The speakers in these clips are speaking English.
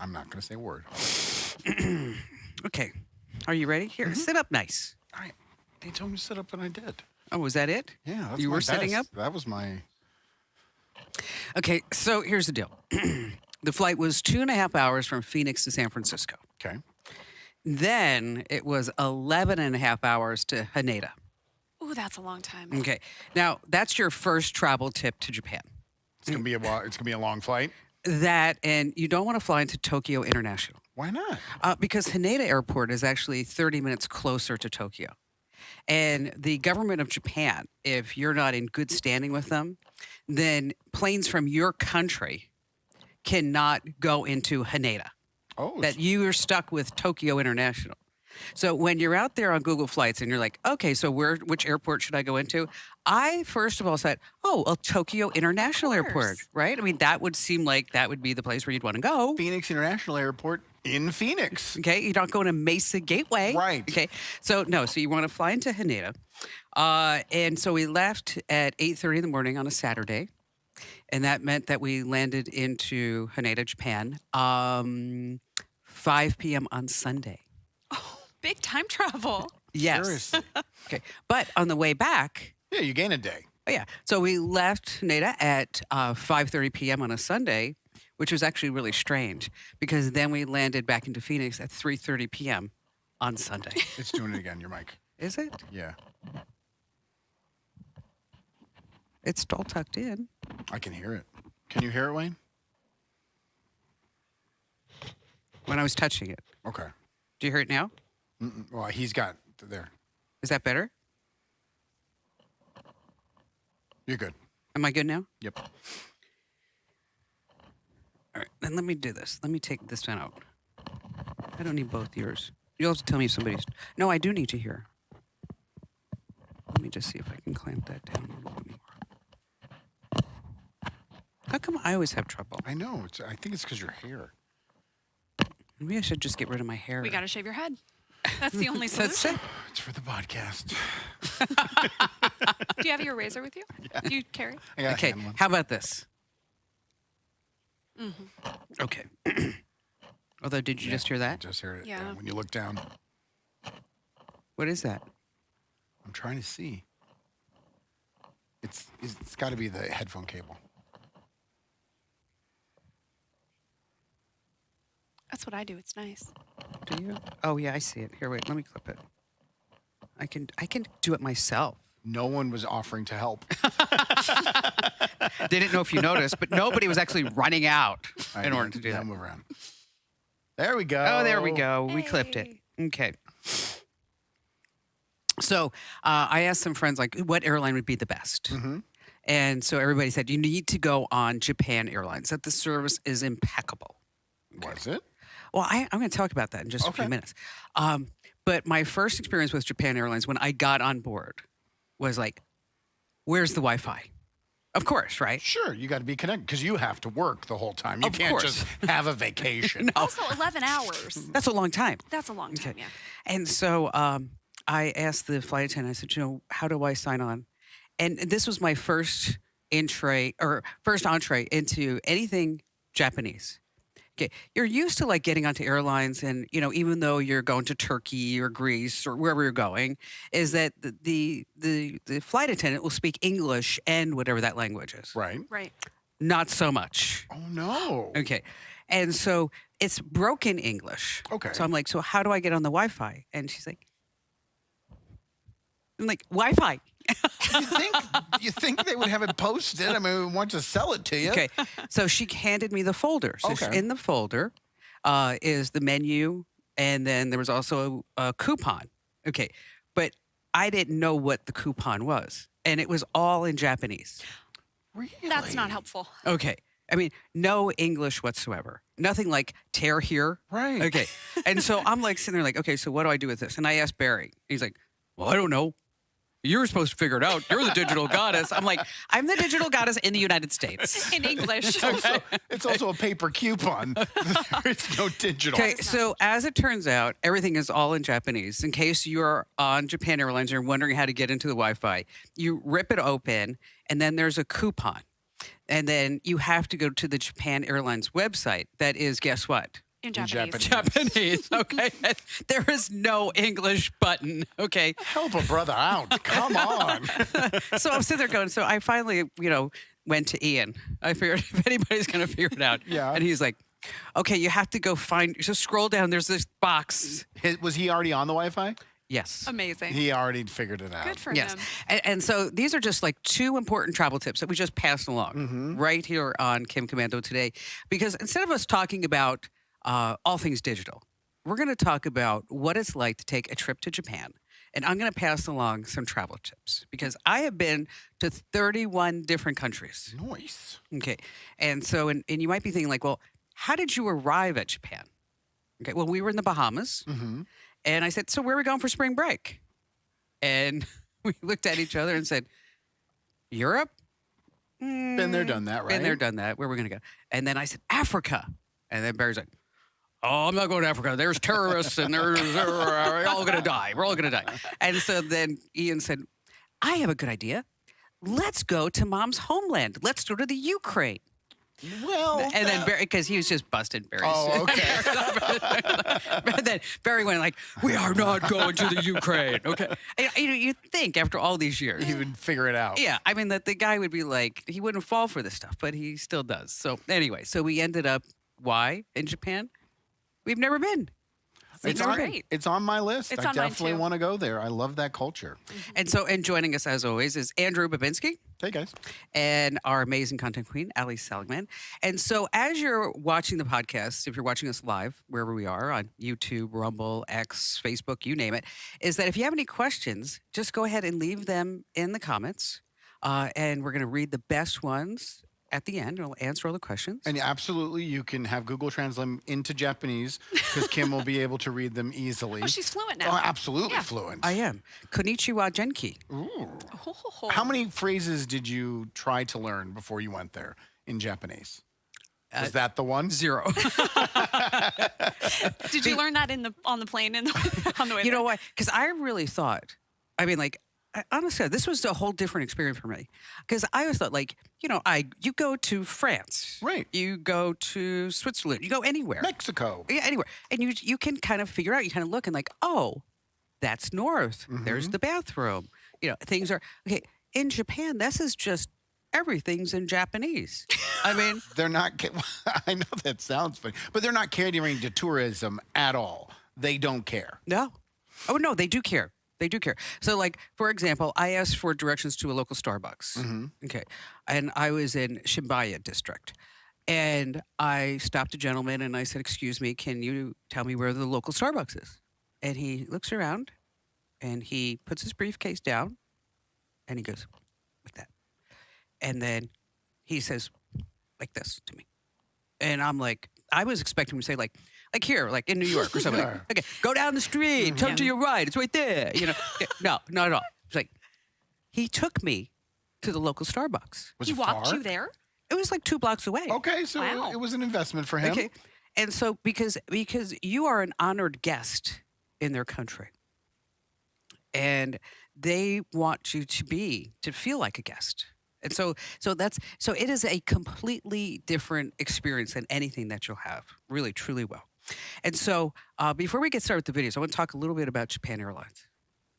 I'm not going to say a word. Okay. Are you ready? Here, sit up nice. All right. They told me to sit up, and I did. Oh, was that it? Yeah, that's You my were sitting best. up? That was my... Okay, so here's the deal. The flight was 2.5 hours from Phoenix to San Francisco. Okay. Then it was 11.5 hours to Haneda. Ooh, that's a long time. Okay. Now, that's your first travel tip to Japan. It's going to be it's gonna be a long flight. That, and you don't want to fly into Tokyo International. Why not? Because Haneda Airport is actually 30 minutes closer to Tokyo. And the government of Japan, if you're not in good standing with them, then planes from your country cannot go into Haneda. Oh, That you are stuck with Tokyo International. So when you're out there on Google Flights and you're like, okay, so which airport should I go into? I first of all said, Tokyo International Airport, right? I mean, that would seem like that would be the place where you'd want to go. Phoenix International Airport in Phoenix. Okay, you're not going to Mesa Gateway. Right. Okay, so you want to fly into Haneda. And so we left at 8:30 in the morning on a Saturday. And that meant that we landed into Haneda, Japan, 5 p.m. on Sunday. Big time travel. Yes. Seriously. Okay. But on the way back, Yeah, you gain a day. so we left Haneda at 5:30 p.m. on a Sunday, which was actually really strange because then we landed back into Phoenix at 3:30 p.m. on Sunday. It's doing it again, your mic. Is it? Yeah, It's all tucked in. I can hear it. Can you hear it, Wayne? When I was touching it. Okay. Do you hear it now? Well, he's got there. Is that better? You're good. Am I good now? Yep. All right, then let me do this. Let me take this one out. I don't need both ears. You'll have to tell me if somebody's... No, I do need to hear. Let me just see if I can clamp that down a little bit more. How come I always have trouble? I know. I think it's because your hair. Maybe I should just get rid of my hair. We got to shave your head. That's the only That's solution. it. It's for the podcast. Do you have your razor with you? Yeah. Do you carry? I got a Okay, hand one. how about this? Mm-hmm. Okay. Although, did you just hear I that? just heard it. Yeah. When you look down, What is that? I'm trying to see. It's got to be the headphone cable. That's what I do. It's nice. Do you? Oh, yeah, I see it. Here, wait, let me clip it. I can do it myself. No one was offering to help. They didn't know if you noticed, but nobody was actually running out All in right, order to do now that. move around. There we go. Oh, there we go. We clipped it. Hey. Okay. So I asked some friends, like, what airline would be the best? And so everybody said, you need to go on Japan Airlines, that the service is impeccable. Was it? Well, I'm going to talk about that in just a few Okay. minutes. But my first experience with Japan Airlines when I got on board was like, where's the Wi-Fi? Of course, right? Sure, you got to be connected because you have to work the whole time. You Of can't course. just have a vacation. Also, 11 hours. That's a long time. That's a long time, Okay. yeah. And so I asked the flight attendant, I said, how do I sign on? And this was my first entree into anything Japanese. Okay, you're used to like getting onto airlines, and even though you're going to Turkey or Greece or wherever you're going, is that the flight attendant will speak English and whatever that language is. Right. Right. Not so much. Oh, no. Okay, and so it's broken English. Okay. So I'm like, so how do I get on the Wi-Fi? And she's like, I'm like, Wi-Fi. You think they would have it posted? I mean, we want to sell it to you. Okay. So she handed me the folder. So Okay. in the folder is the menu, and then there was also a coupon. Okay. But I didn't know what the coupon was, and it was all in Japanese. Really? That's not helpful. Okay. I mean, no English whatsoever. Nothing like tear here. Right. Okay. And so I'm like sitting there like, okay, so what do I do with this? And I asked Barry. He's like, well, I don't know. You're supposed to figure it out. You're the digital goddess. I'm like, I'm the digital goddess in the United States. In English. It's also a paper coupon. There's no digital. Okay, so as it turns out, everything is all in Japanese. In case you're on Japan Airlines and you're wondering how to get into the Wi-Fi, you rip it open, and then there's a coupon. And then you have to go to the Japan Airlines website. That is, guess what? In In Japanese. Japanese. Okay. There is no English button. Okay. Help a brother out. Come on. So I'm sitting there going, so I finally, went to Ian. I figured if anybody's going to figure it out. Yeah. And he's like, okay, you have to go so scroll down. There's this box. Was he already on the Wi-Fi? Yes. Amazing. He already figured it out. Good for Yes. him. And so these are just like two important travel tips that we just passed along right here on Kim Commando today. Because instead of us talking about all things digital, we're going to talk about what it's like to take a trip to Japan. And I'm going to pass along some travel tips because I have been to 31 different countries. Nice. Okay. And so, and you might be thinking like, well, how did you arrive at Japan? Okay. Well, we were in the Bahamas. Mm-hmm. And I said, so where are we going for spring break? And we looked at each other and said, Europe? Been there, done that, right? Been there, done that. Where are we going to go? And then I said, Africa. And then Barry's like, oh, I'm not going to Africa. There's terrorists and we're all going to die. We're all going to die. And so then Ian said, I have a good idea. Let's go to mom's homeland. Let's go to the Ukraine. Well, And then Barry, because he was just busted Barry's. oh, okay. But then Barry went like, we are not going to the Ukraine. Okay. And, you think after all these years. He would figure it out. Yeah, I mean that the guy would be like, he wouldn't fall for this stuff, but he still does. So anyway, so we ended up, why in Japan? We've never been. It's on, great. it's on my list. It's I on mine, definitely too. want to go there. I love that culture. And joining us as always is Andrew Babinski Hey, guys. and our amazing content queen, Ali Seligman. And so as you're watching the podcast, if you're watching us live, wherever we are on YouTube, Rumble, X, Facebook, you name it, is that if you have any questions, just go ahead and leave them in the comments. And we're going to read the best ones at the end. We'll answer all the questions. And absolutely, you can have Google Translate them into Japanese because Kim will be able to read them easily. Oh, she's fluent Oh, now. absolutely Yeah. fluent. I am. Konnichiwa Genki. Ooh. Oh. How many phrases did you try to learn before you went there in Japanese? Was that the one? 0. Did you learn that on the plane on the way You know there? why? Because I really thought, I mean, like, honestly, this was a whole different experience for me. Because I always thought, like, you go to France, Right. You go to Switzerland, you go anywhere, Mexico. yeah, anywhere, and you can kind of figure out. You kind of look and like, oh, that's north. There's the bathroom. Things are okay. In Japan, this is just everything's in Japanese. I mean, They're not, I know that sounds funny, but they're not catering to tourism at all. They don't care. no, oh no, they do care. They do care. So, like, for example, I asked for directions to a local Starbucks. Okay. And I was in Shibuya district. And I stopped a gentleman and I said, excuse me, can you tell me where the local Starbucks is? And he looks around and he puts his briefcase down and he goes like that. And then he says like this to me. And I'm like, I was expecting him to say like here, like in New York or something. Yeah. Okay, go down the street, turn to your right, it's right there. Okay, no, not at all. It's like he took me to the local Starbucks. Was He it walked far? you there? It was like 2 blocks away. Okay, so Wow. it was an investment for him. Okay, and so because you are an honored guest in their country, and they want you to feel like a guest. And so it is a completely different experience than anything that you'll have, really, truly will. And so before we get started with the videos, I want to talk a little bit about Japan Airlines.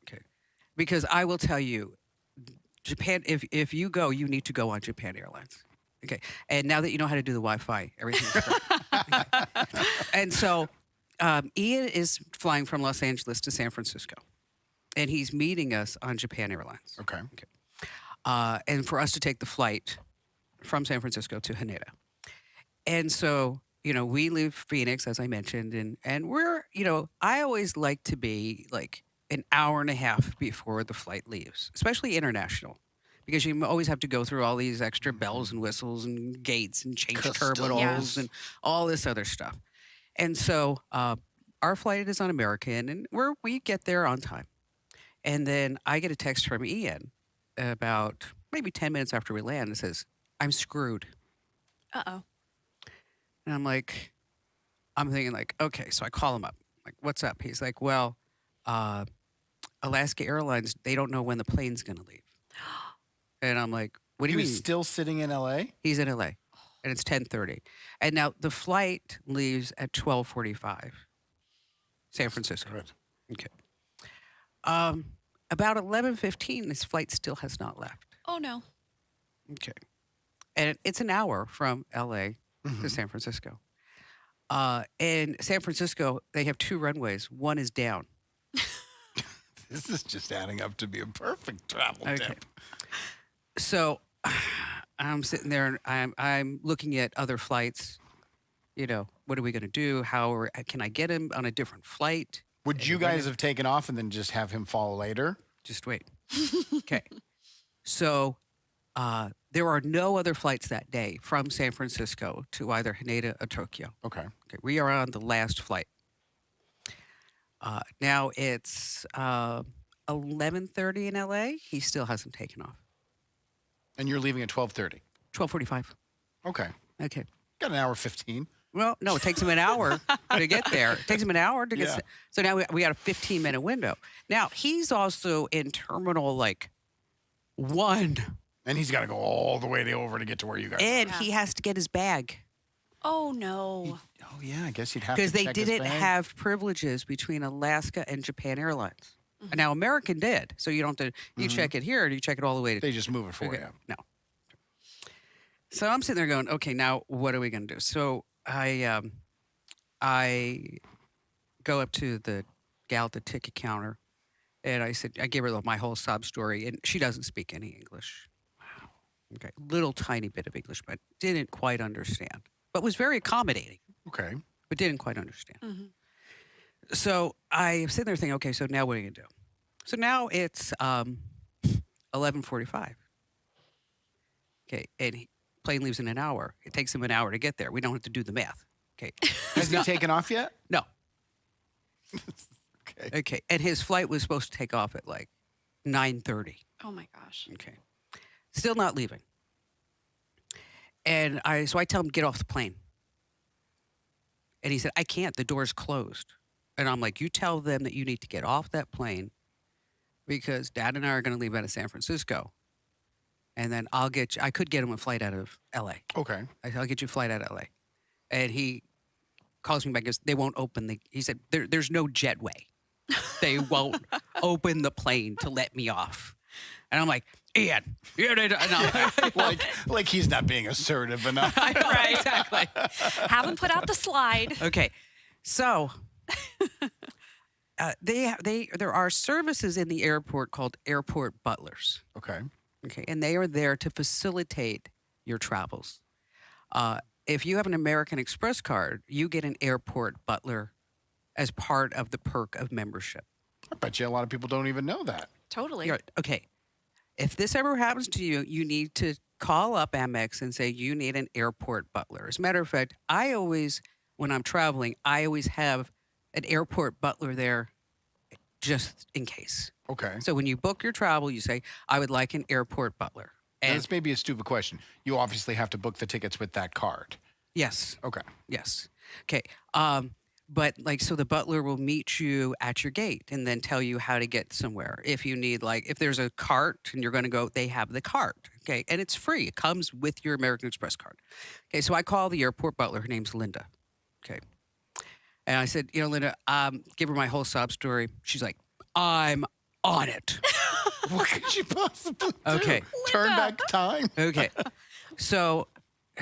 Okay. Because I will tell you, Japan, if you go, you need to go on Japan Airlines. Okay. And now that you know how to do the Wi-Fi, everything's great. And so Ian is flying from Los Angeles to San Francisco. And he's meeting us on Japan Airlines. Okay. And for us to take the flight from San Francisco to Haneda. And so, we leave Phoenix, as I mentioned, and we're, I always like to be like an hour and a half before the flight leaves, especially international, because you always have to go through all these extra bells and whistles and gates and change Customs. terminals and all this other stuff. And so our flight is on American, and we get there on time. And then I get a text from Ian about maybe 10 minutes after we land. It says, I'm screwed. Uh-oh. And I'm thinking like, okay, so I call him up. Like, what's up? He's like, well, Alaska Airlines, they don't know when the plane's going to leave. And I'm like, what do He you was mean? still sitting in LA? He's in LA. and it's 10:30. And now the flight leaves at 12:45, San Francisco. Good. Okay. About 11:15, this flight still has not left. Oh no. Okay. And it's an hour from LA Mm-hmm. to San Francisco. In San Francisco, they have 2 runways. One is down. This is just adding up to be a perfect travel Okay. tip. So I'm sitting there and I'm looking at other flights. You know, what are we going to do? Can I get him on a different flight? Would you guys have taken off and then just have him follow later? Just wait. Okay. So there are no other flights that day from San Francisco to either Haneda or Tokyo. Okay. Okay, we are on the last flight. Now it's 11:30 in LA. He still hasn't taken off. And you're leaving at 12:30. 12:45. Okay. Okay. Got an hour 15. Well, no, it takes him an hour to get there. It takes him an hour to get. Yeah. So now we got a 15-minute window. Now he's also in terminal 1, And he's got to go all the way over to get to where you guys are. and Yeah. he has to get his bag Oh no. Oh, yeah. I guess you'd have to because they check his didn't bag. have privileges between Alaska and Japan Airlines. Now American did, so you don't have to. You check it here, and you check it all the way to. They just move it for Okay, you. no. So I'm sitting there going, okay, now what are we going to do? So I go up to the gal at the ticket counter, and I gave her my whole sob story, and she doesn't speak any English. Wow. Okay, little tiny bit of English, but didn't quite understand. But was very accommodating, Okay. but didn't quite understand. Mhm. So I'm sitting there thinking, okay, so now what are you going to do? So now it's 11:45. Okay, and plane leaves in an hour. It takes him an hour to get there. We don't have to do the math. Okay. Has he taken off yet? No. Okay. Okay. And his flight was supposed to take off at 9:30. Oh my gosh. Okay. Still not leaving. And so I tell him, get off the plane. And he said, I can't. The door's closed. And I'm like, you tell them that you need to get off that plane because Dad and I are going to leave out of San Francisco. And then I could get him a flight out of LA. Okay. I'll get you a flight out of LA. And he calls me back and goes, they won't open he said, there's no jetway. They won't open the plane to let me off. And I'm like, Ian. like he's not being assertive enough. I know, Right. exactly. Haven't put out the slide. Okay. So there are services in the airport called airport butlers. Okay. Okay. And they are there to facilitate your travels. If you have an American Express card, you get an airport butler as part of the perk of membership. I bet you a lot of people don't even know that. Totally. Okay. If this ever happens to you, you need to call up Amex and say you need an airport butler. As a matter of fact, when I'm traveling, I always have an airport butler there just in case. Okay. So when you book your travel, you say, I would like an airport butler. Now, And this may be a stupid question. You obviously have to book the tickets with that card. yes, Okay. yes. Okay. But so the butler will meet you at your gate and then tell you how to get somewhere. If you need if there's a cart and you're going to go, they have the cart. Okay. And it's free. It comes with your American Express card. Okay. So I call the airport butler. Her name's Linda. Okay. And I said, Linda, give her my whole sob story. She's like, I'm on it. What could you possibly do? Okay. Turn Linda. back time. Okay. So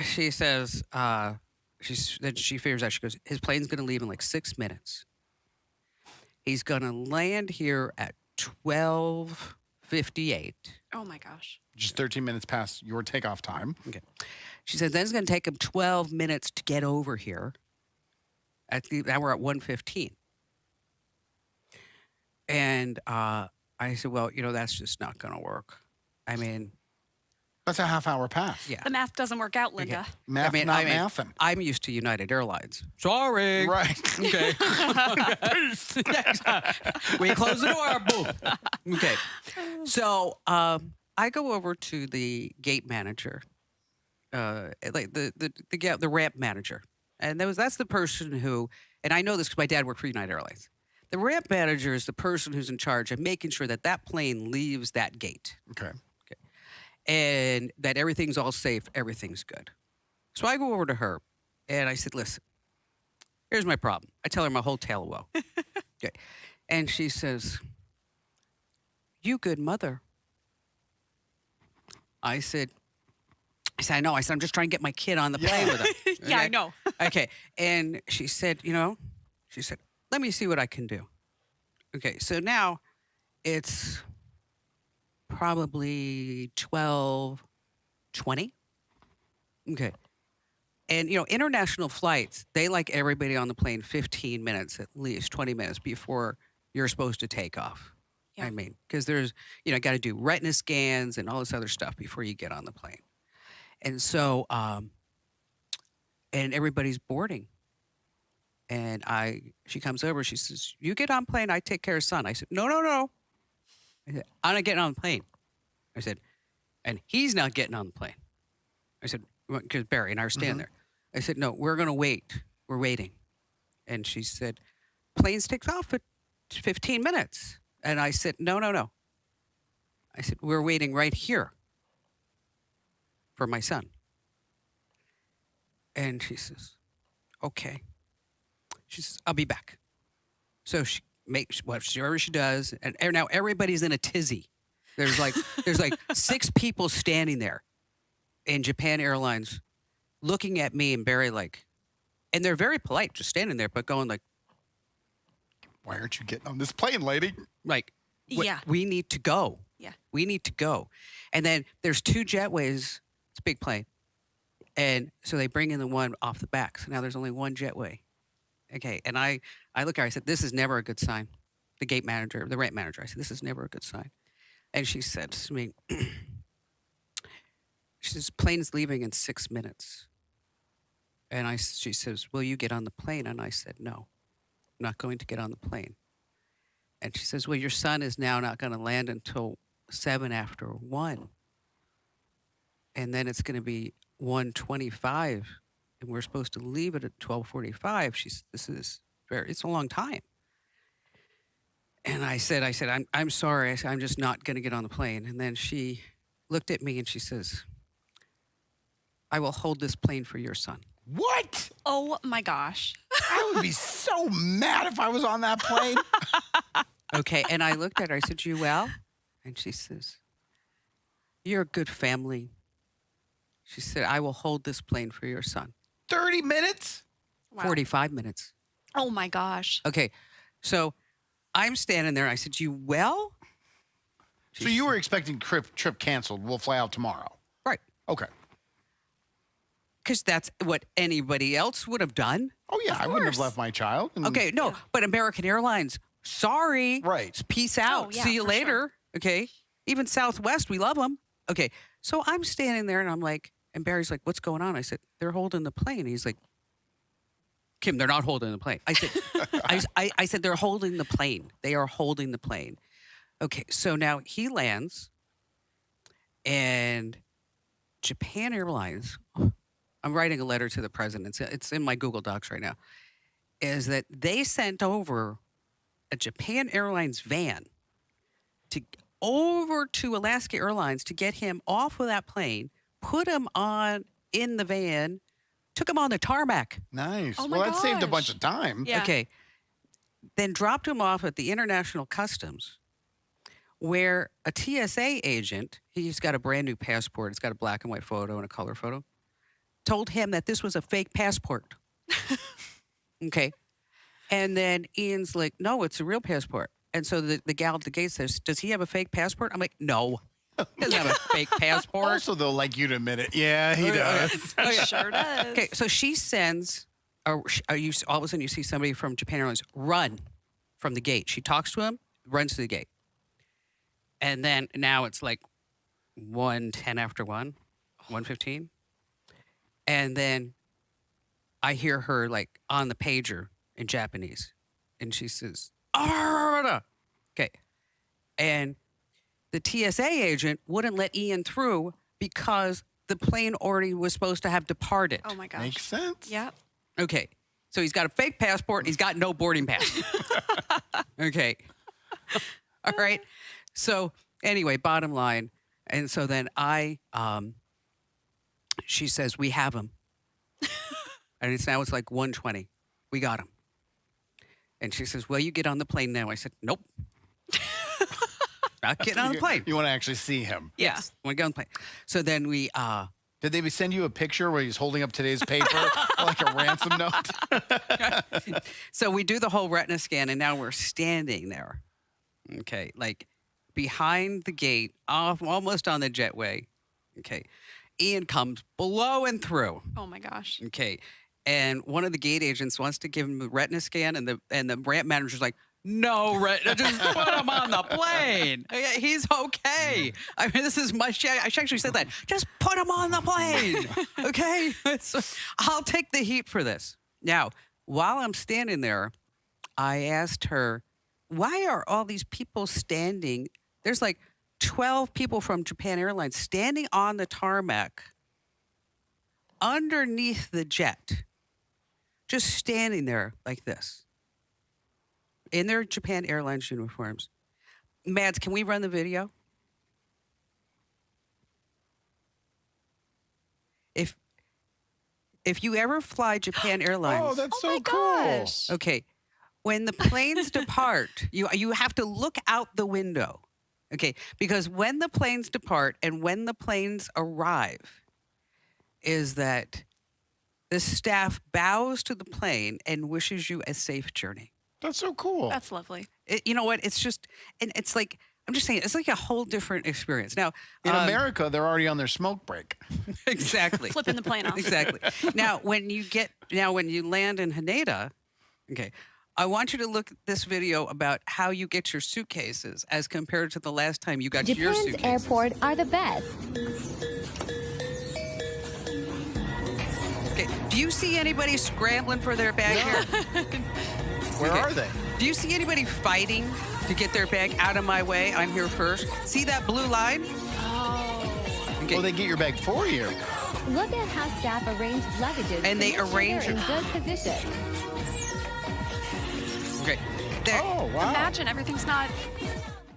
she says, then she figures out, she goes, his plane's going to leave in 6 minutes. He's going to land here at 12:58. Oh my gosh. Just 13 minutes past your takeoff time. Okay. She said, then it's going to take him 12 minutes to get over here. Now we're at 1:15. And I said, well, that's just not going to work. I mean, That's a half hour pass. yeah. The math doesn't work out, Linda. Math, not mathing. I'm used to United Airlines. Sorry. Right. Okay. We close the door. Boom. Okay. So I go over to the gate manager, the ramp manager, and that's the person who, and I know this because my dad worked for United Airlines. The ramp manager is the person who's in charge of making sure that plane leaves that gate Okay. and that everything's all safe, everything's good. So I go over to her and I said, listen, here's my problem. I tell her my whole tale of woe. Okay. And she says, you good mother. I said, I know. I said, I'm just trying to get my kid on the plane with her. Yeah, I Okay? know. Okay. And she said, she said, let me see what I can do. Okay. So now it's probably 12:20. Okay. And, international flights, they like everybody on the plane 15 minutes, at least 20 minutes before you're supposed to take off. Yeah. I mean, because there's, got to do retina scans and all this other stuff before you get on the plane. And so, and everybody's boarding. And she comes over, she says, you get on plane, I take care of son. I said, no. I said, I'm not getting on the plane. I said, and he's not getting on the plane. I said, because Barry and I are standing there. I said, no, we're going to wait. We're waiting. And she said, planes takes off at 15 minutes. And I said, no. I said, we're waiting right here for my son. And she says, okay. She says, I'll be back. So she makes whatever she does. And now everybody's in a tizzy. There's like 6 people standing there in Japan Airlines looking at me and Barry and they're very polite, just standing there, but going like, Why aren't you getting on this plane, lady? Yeah. we need to go. Yeah. We need to go. And then there's 2 jetways. It's a big plane. And so they bring in the one off the back. So now there's only one jetway. Okay. And I look at her, I said, this is never a good sign. The gate manager, the ramp manager, I said, this is never a good sign. And she said to me, she says, plane's leaving in 6 minutes. And she says, will you get on the plane? And I said, no, I'm not going to get on the plane. And she says, well, your son is now not going to land until 7 after 1. And then it's going to be 1:25. And we're supposed to leave it at 12:45. She said, it's a long time. And I said, I'm sorry. I said, I'm just not going to get on the plane. And then she looked at me and she says, I will hold this plane for your son. What? Oh my gosh. I would be so mad if I was on that plane. Okay. And I looked at her. I said, you well? And she says, you're a good family. She said, I will hold this plane for your son. 30 minutes? Wow. 45 minutes. Oh my gosh. Okay. So I'm standing there. I said, you well? So you were expecting trip canceled. We'll fly out tomorrow. Right. Okay. Because that's what anybody else would have done. Oh, yeah. Of I wouldn't have course. left my child. and- Okay, no, but American Airlines, sorry. Right. Peace out. Oh, yeah, See you for later. sure. Okay. Even Southwest, we love them. Okay. So I'm standing there and I'm like, and Barry's like, what's going on? I said, they're holding the plane. He's like, Kim, they're not holding the plane. I said, I said, they're holding the plane. They are holding the plane. Okay. So now he lands and Japan Airlines, I'm writing a letter to the president. It's in my Google Docs right now, is that they sent over a Japan Airlines van over to Alaska Airlines to get him off of that plane, put him in the van, took him on the tarmac. Nice. Oh my Well, that saved a bunch gosh. of time. Yeah. Okay. Then dropped him off at the International Customs, where a TSA agent, he's got a brand new passport, it's got a black and white photo and a color photo, told him that this was a fake passport. Okay. And then Ian's like, no, it's a real passport. And so the gal at the gate says, does he have a fake passport? I'm like, no. He doesn't have a fake passport. Also, they'll like you to admit it. Yeah, he does. Oh, yeah. Sure does. Okay, so she sends, all of a sudden you see somebody from Japan Airlines run from the gate. She talks to him, runs to the gate. And then now it's like 1:10 after 1, 1:15. And then I hear her like on the pager in Japanese. And she says, "Arrgh!" Okay. And the TSA agent wouldn't let Ian through because the plane already was supposed to have departed. Oh my gosh. Makes sense. Yep. Okay. So he's got a fake passport and he's got no boarding pass. Okay. All right. So anyway, bottom line. And so then she says, we have him. and it's like 1:20. We got him. And she says, well, you get on the plane now. I said, nope. Not getting on the plane. You want to actually see him. Yeah. Yes, I want to get on the plane. So then we, Did they send you a picture where he's holding up today's paper like a ransom note? so we do the whole retina scan, and now we're standing there. Okay, like behind the gate, off almost on the jetway. Okay, Ian comes blowing through. Oh my gosh. Okay, and one of the gate agents wants to give him the retina scan, and the ramp manager's like, no, retina, just put him on the plane. He's okay. I mean, this is my. She actually said that. Just put him on the plane. Okay, I'll take the heat for this. Now, while I'm standing there, I asked her, why are all these people standing? There's like 12 people from Japan Airlines standing on the tarmac underneath the jet, just standing there like this in their Japan Airlines uniforms. Mads, can we run the video? If you ever fly Japan Airlines, Oh, that's Oh so my cool. gosh. okay, when the planes depart, you have to look out the window. Okay, because when the planes depart and when the planes arrive, is that the staff bows to the plane and wishes you a safe journey. That's so cool. That's lovely. You know what? It's just, and it's like, I'm just saying, it's like a whole different experience. Now, In America, they're already on their smoke break. exactly. Flipping the plane off. Exactly. Now, when you land in Haneda, okay, I want you to look at this video about how you get your suitcases as compared to the last time you got your Japan's suitcases. airport are the best. Okay. Do you see anybody scrambling for their bag here? Where Okay. are they? Do you see anybody fighting to get their bag out of my way? I'm here first. See that blue line? Oh. Okay. Well, they get your bag for you. Look at how staff arrange luggages And they to make sure arrange they're in it. good position. Okay. There- Oh, wow. Imagine everything's not 50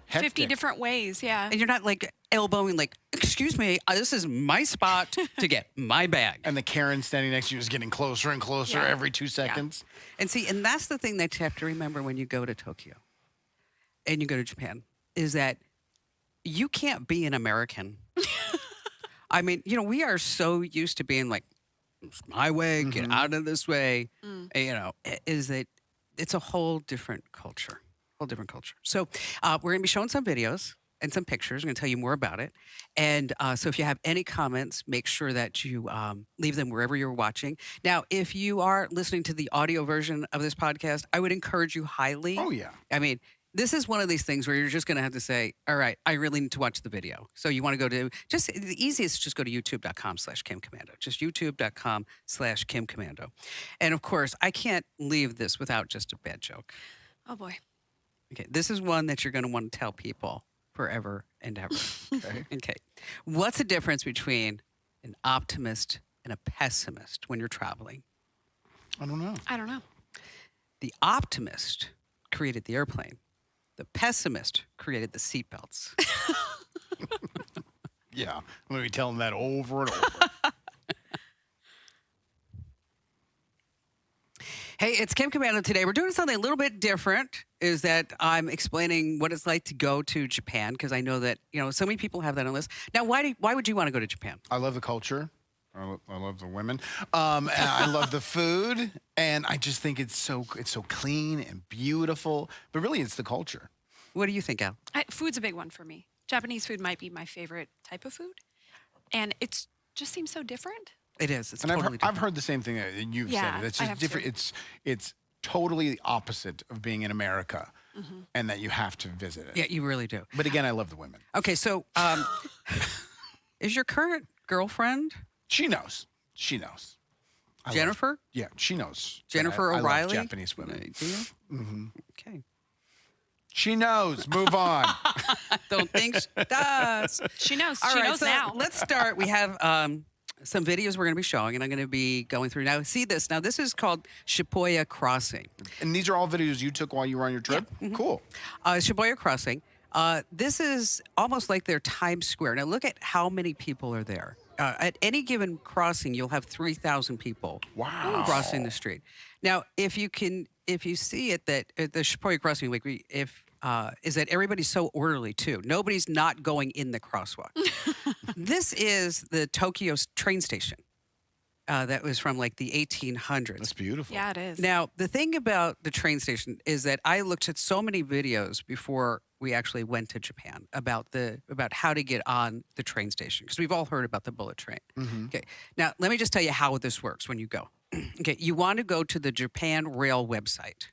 Hectic. different ways. Yeah. And you're not like elbowing, like, excuse me, this is my spot to get my bag. And the Karen standing next to you is getting closer and closer Yeah. every 2 seconds. And see, and that's the thing that you have to remember when you go to Tokyo and you go to Japan, is that you can't be an American. I mean, we are so used to being like, it's my way, get out of this way. Is that it's a whole different culture. So we're going to be showing some videos and some pictures. I'm going to tell you more about it. And so if you have any comments, make sure that you leave them wherever you're watching. Now, if you are listening to the audio version of this podcast, I would encourage you highly. Oh, yeah. I mean, this is one of these things where you're just going to have to say, all right, I really need to watch the video. So you want to go to, just the easiest, just go to youtube.com/KimCommando. Just youtube.com/KimCommando. And of course, I can't leave this without just a bad joke. Oh boy. Okay, this is one that you're going to want to tell people forever and ever. Okay. What's the difference between an optimist and a pessimist when you're traveling? I don't know. I don't know. The optimist created the airplane. The pessimist created the seatbelts. Yeah. I'm going to be telling that over and over. Hey, it's Kim Commando today. We're doing something a little bit different, is that I'm explaining what it's like to go to Japan, because I know that, so many people have that on the list. Now, why would you want to go to Japan? I love the culture. I love the women. And I love the food, and I just think it's so clean and beautiful. But really, it's the culture. What do you think, Al? Food's a big one for me. Japanese food might be my favorite type of food. And it just seems so different. It is. It's And totally I've different. heard the same thing that you've Yeah, said. It's I just have different. too. It's totally the opposite of being in America, and that you have to visit it. Yeah, you really do. But again, I love the women. Okay, so is your current girlfriend She knows. She knows. I love- Jennifer? yeah, she knows. that Jennifer I love O'Reilly? Japanese women. Do you? Mm-hmm. Okay. She knows. Move on. Don't think she does. She knows. All She right, knows so now. let's start. We have some videos we're going to be showing, and I'm going to be going through. Now, see this. Now, this is called Shibuya Crossing. And these are all videos you took while you were on your trip? Cool. Shibuya Crossing. This is almost like their Times Square. Now, look at how many people are there. at any given crossing, you'll have 3,000 people Wow. crossing the street. Now, if you see it that at the Shibuya crossing, like is that everybody's so orderly too. Nobody's not going in the crosswalk. This is the Tokyo train station. That was from like the 1800s. That's beautiful. Yeah, it is. Now, the thing about the train station is that I looked at so many videos before we actually went to Japan about how to get on the train station, because we've all heard about the bullet train. Okay. Now, let me just tell you how this works when you go. Okay, you want to go to the Japan Rail website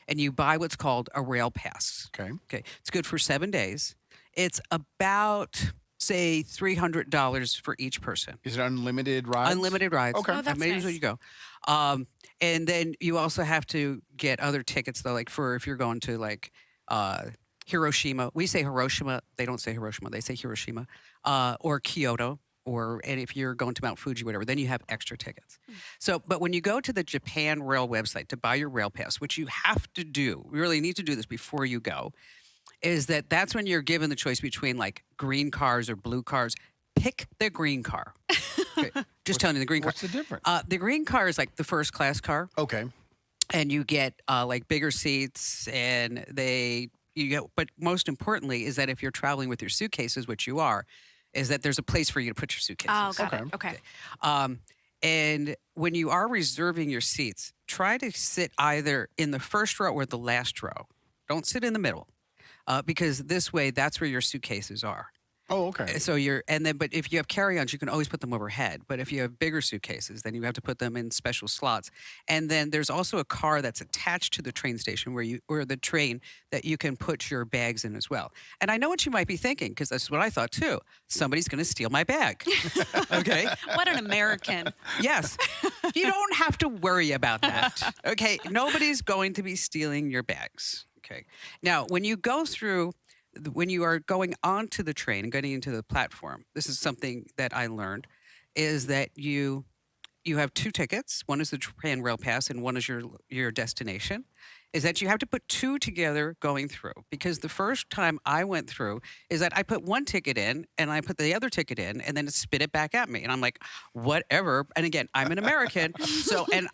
and you buy what's called a rail pass. Okay. Okay. It's good for 7 days. It's about, say, $300 for each person. Is it unlimited rides? Unlimited rides. Okay. Oh, that's Maybe nice. you go. And then you also have to get other tickets, though, like for if you're going to like Hiroshima. We say Hiroshima. They don't say Hiroshima. They say Hiroshima. Or Kyoto. And if you're going to Mount Fuji, whatever, then you have extra tickets. So, but when you go to the Japan Rail website to buy your rail pass, which you have to do, you really need to do this before you go, is that's when you're given the choice between like green cars or blue cars. Pick the green car. Okay. Just telling you the green car. What's the difference? The green car is like the first class car, Okay. and you get like bigger seats, and but most importantly is that if you're traveling with your suitcases, which you are, is that there's a place for you to put your suitcases. Oh, got Okay. it. Okay. And when you are reserving your seats, try to sit either in the first row or the last row. Don't sit in the middle, because this way, that's where your suitcases are. Oh, okay. So but if you have carry-ons, you can always put them overhead. But if you have bigger suitcases, then you have to put them in special slots. And then there's also a car that's attached to the train station or the train that you can put your bags in as well. And I know what you might be thinking, because that's what I thought too. Somebody's going to steal my bag. Okay. What an American. Yes. You don't have to worry about that. Okay. Nobody's going to be stealing your bags. Okay. Now, when you are going onto the train and getting into the platform, this is something that I learned, is that you have two tickets. One is the Japan Rail Pass and one is your destination. Is that you have to put two together going through. Because the first time I went through is that I put one ticket in and I put the other ticket in and then it spit it back at me. And I'm like, whatever. And again, I'm an American. And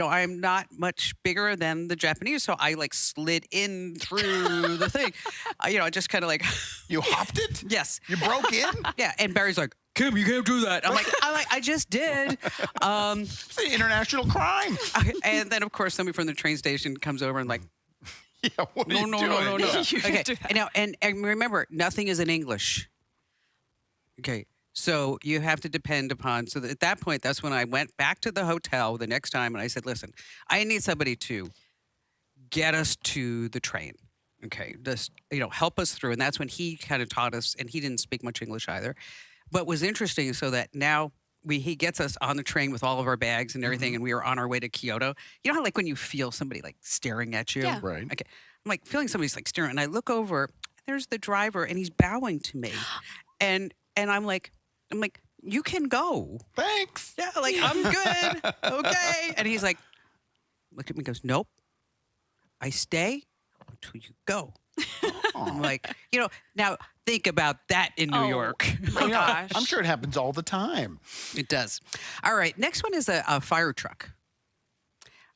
I'm not much bigger than the Japanese, so I like slid in through the thing. I just kind of like, You hopped it? yes, You broke in? yeah. And Barry's like, Kim, you can't do that. I'm like, I just did. It's an international crime. And then of course somebody from the train station comes over and like, Yeah, what are you no. doing? Yeah. You okay. do that. And now, and remember, nothing is in English. Okay. So you have to depend upon. So at that point, that's when I went back to the hotel the next time and I said, listen, I need somebody to get us to the train. Okay. Just, help us through. And that's when he kind of taught us, and he didn't speak much English either. But was interesting so that now he gets us on the train with all of our bags and everything, and we are on our way to Kyoto. You know how like when you feel somebody like staring at you? Yeah. Right. Okay. I'm like feeling somebody's like staring, and I look over, there's the driver, and he's bowing to me. And I'm like, you can go. Thanks. Yeah, like I'm good. Okay. And he's like, looked at me and goes, nope. I stay until you go. I'm like, now think about that in New Oh. York. My gosh. I'm sure it happens all the time. It does. All right. Next one is a fire truck.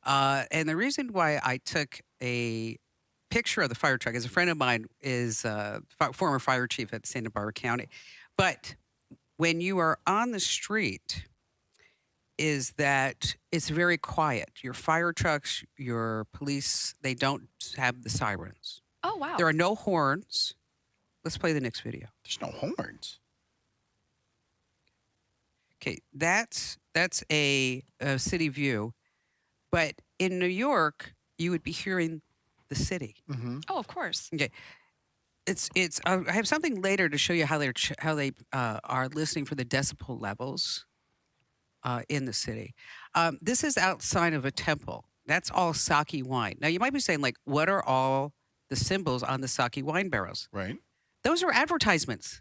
And the reason why I took a picture of the fire truck is a friend of mine is a former fire chief at Santa Barbara County. But when you are on the street, is that it's very quiet. Your fire trucks, your police, they don't have the sirens. Oh, wow. There are no horns. Let's play the next video. There's no horns. Okay, that's a city view, but in New York, you would be hearing the city. Oh, of course. Okay, it's. I have something later to show you how they are listening for the decibel levels in the city. This is outside of a temple. That's all sake wine. Now you might be saying, like, what are all the symbols on the sake wine barrels? Right. Those are advertisements,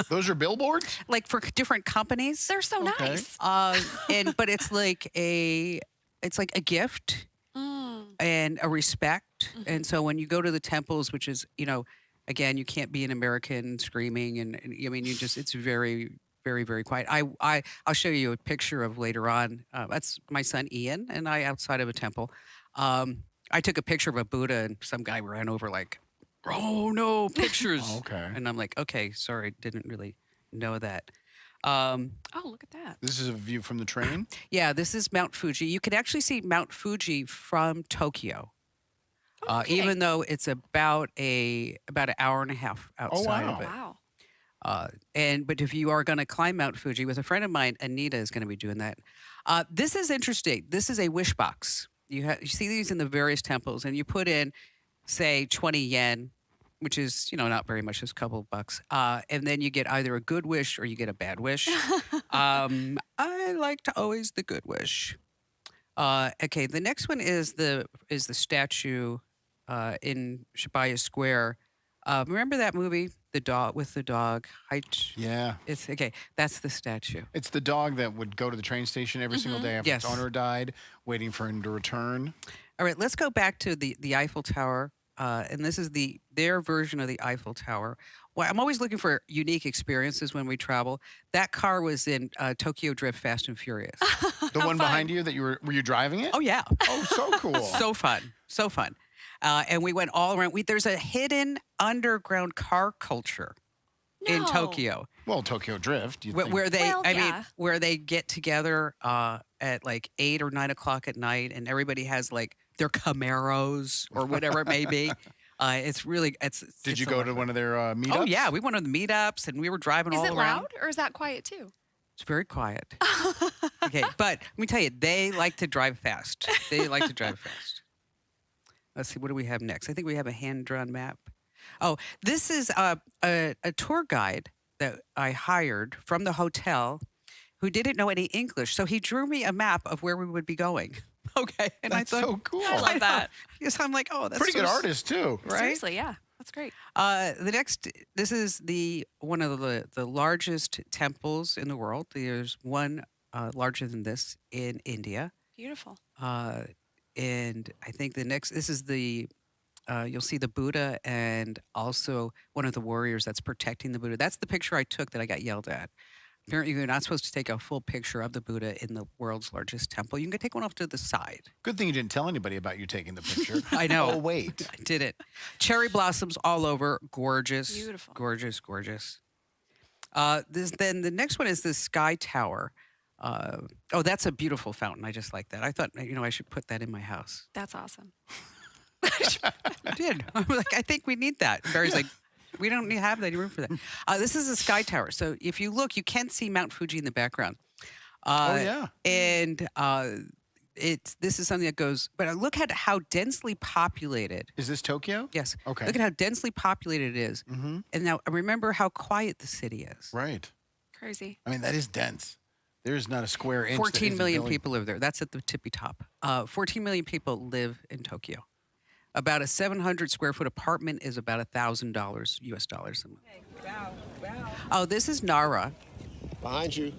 Those are billboards? like for different companies. They're so Okay. nice. But it's like a gift and a respect. And so when you go to the temples, which is, again, you can't be an American screaming, and I mean, it's very very, very quiet. I'll show you a picture of later on. That's my son Ian and I outside of a temple. I took a picture of a Buddha and some guy ran over like, oh no, pictures. Oh, okay. And I'm like, okay, sorry, didn't really know that. Um, Oh, look at that. This is a view from the train. yeah, this is Mount Fuji. You can actually see Mount Fuji from Tokyo. Okay. Even though it's about an hour and a half outside wow. of it. Wow. But if you are going to climb Mount Fuji with a friend of mine, Anita is going to be doing that. This is interesting. This is a wish box. You see these in the various temples, and you put in, say, 20 yen, which is not very much, just a couple of bucks, and then you get either a good wish or you get a bad wish. I like to always the good wish. Okay, the next one is the statue in Shibuya Square. Remember that movie, The Dog with the Dog? Yeah. It's okay. That's the statue. It's the dog that would go to the train station every single day after Yes. its owner died, waiting for him to return. All right, let's go back to the Eiffel Tower, and this is their version of the Eiffel Tower. Well, I'm always looking for unique experiences when we travel. That car was in Tokyo Drift Fast and Furious. The one behind you that were you driving it? Oh yeah, Oh, so cool. so fun, so fun. And we went all around. There's a hidden underground car culture in No. Tokyo. Well, Tokyo Drift. You think. Where they, Well, I mean, yeah. where they get together at like 8 or 9 o'clock at night, and everybody has like their Camaros or whatever it may be. It's really, it's. Did it's you a go lot to of one fun. of their meetups? Oh yeah, we went on the meetups, and we were driving Is all it around. loud or is that quiet too? It's very quiet. Okay, but let me tell you, they like to drive fast. They like to drive fast. Let's see, what do we have next? I think we have a hand-drawn map. Oh, this is a tour guide that I hired from the hotel who didn't know any English. So he drew me a map of where we would be going. Okay. And That's I thought, so cool. I love that. yes, I'm like, oh, that's Pretty so good artist too. Right? Seriously, yeah. That's great. The next, this is one of the largest temples in the world. There's one larger than this in India. Beautiful. And I think the next, this is you'll see the Buddha and also one of the warriors that's protecting the Buddha. That's the picture I took that I got yelled at. Apparently, you're not supposed to take a full picture of the Buddha in the world's largest temple. You can take one off to the side. Good thing you didn't tell anybody about you taking the picture. I know. Oh, wait. I did it. Cherry blossoms all over. Gorgeous. Beautiful. Gorgeous, gorgeous. Then the next one is the Sky Tower. Oh, that's a beautiful fountain. I just like that. I thought, I should put that in my house. That's awesome. I did. I'm like, I think we need that. And Barry's like, we don't have any room for that. This is a Sky Tower. So if you look, you can see Mount Fuji in the background. Oh, yeah. And this is something that goes, but look at how densely populated. Is this Tokyo? Yes. Okay. Look at how densely populated it is. Mm-hmm. And now remember how quiet the city is. Right. Crazy. I mean, that is dense. There's not a square inch. that 14 isn't million building. people live there. That's at the tippy top. 14 million people live in Tokyo. About a 700 square foot apartment is about $1,000 US dollars a month. Oh, this is Nara. Behind you.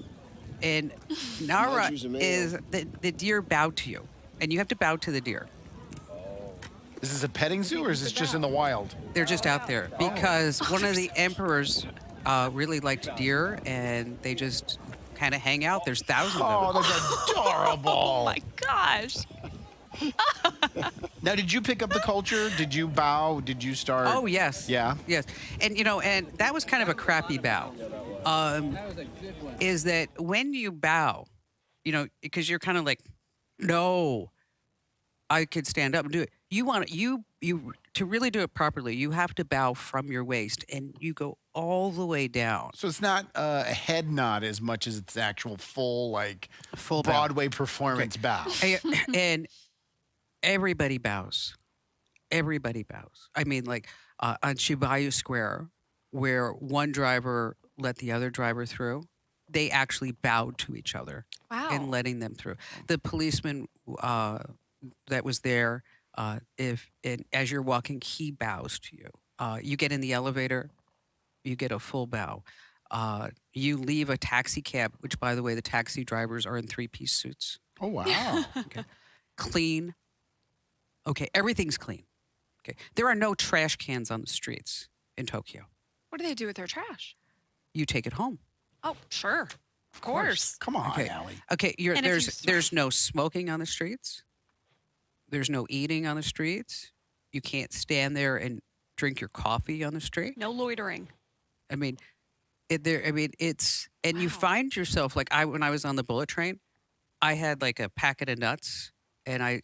And Nara You's a male. is the deer bow to you. And you have to bow to the deer. Is this a petting zoo or is this just in the wild? They're just out there because one of the emperors really liked deer and they just kind of hang out. There's thousands Oh, of them. that's adorable. Oh my gosh. Now, did you pick up the culture? Did you bow? Did you start? Oh, yes. Yeah. Yes. And, and that was kind of a crappy bow. Is that when you bow, because you're kind of like, no, I could stand up and do it. You want you to really do it properly, you have to bow from your waist and you go all the way down. So it's not a head nod as much as it's actual full Full bow. Broadway performance bow. And everybody bows. Everybody bows. I mean, like on Shibuya Square, where one driver let the other driver through, they actually bowed to each other Wow. and letting them through. The policeman that was there, as you're walking, he bows to you. You get in the elevator, you get a full bow. You leave a taxi cab, which, by the way, the taxi drivers are in three-piece suits. Oh, wow. Okay. Clean. Okay, everything's clean. Okay. There are no trash cans on the streets in Tokyo. What do they do with their trash? You take it home. Oh, sure. Of course. Come on, Okay. Allie. Okay, And if you there's no smoking on the streets. There's no eating on the streets. You can't stand there and drink your coffee on the street. No loitering. I mean, it's and you Wow. find yourself like when I was on the bullet train, I had like a packet of nuts, and I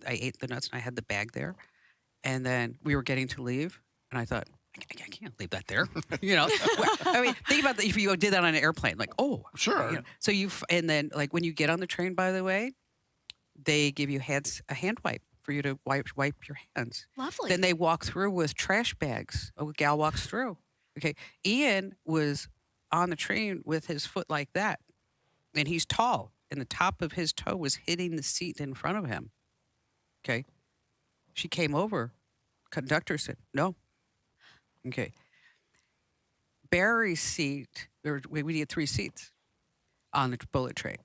ate the nuts and I had the bag there, and then we were getting to leave, and I thought I can't leave that there, you know. I mean, think about if you did that on an airplane, like Sure. you know, so and then like when you get on the train, by the way, they give you a hand wipe for you to wipe your hands. Lovely. Then they walk through with trash bags. A gal walks through. Okay. Ian was on the train with his foot like that. And he's tall. And the top of his toe was hitting the seat in front of him. Okay. She came over. Conductor said, no. Okay. Barry's seat, we needed 3 seats on the bullet train.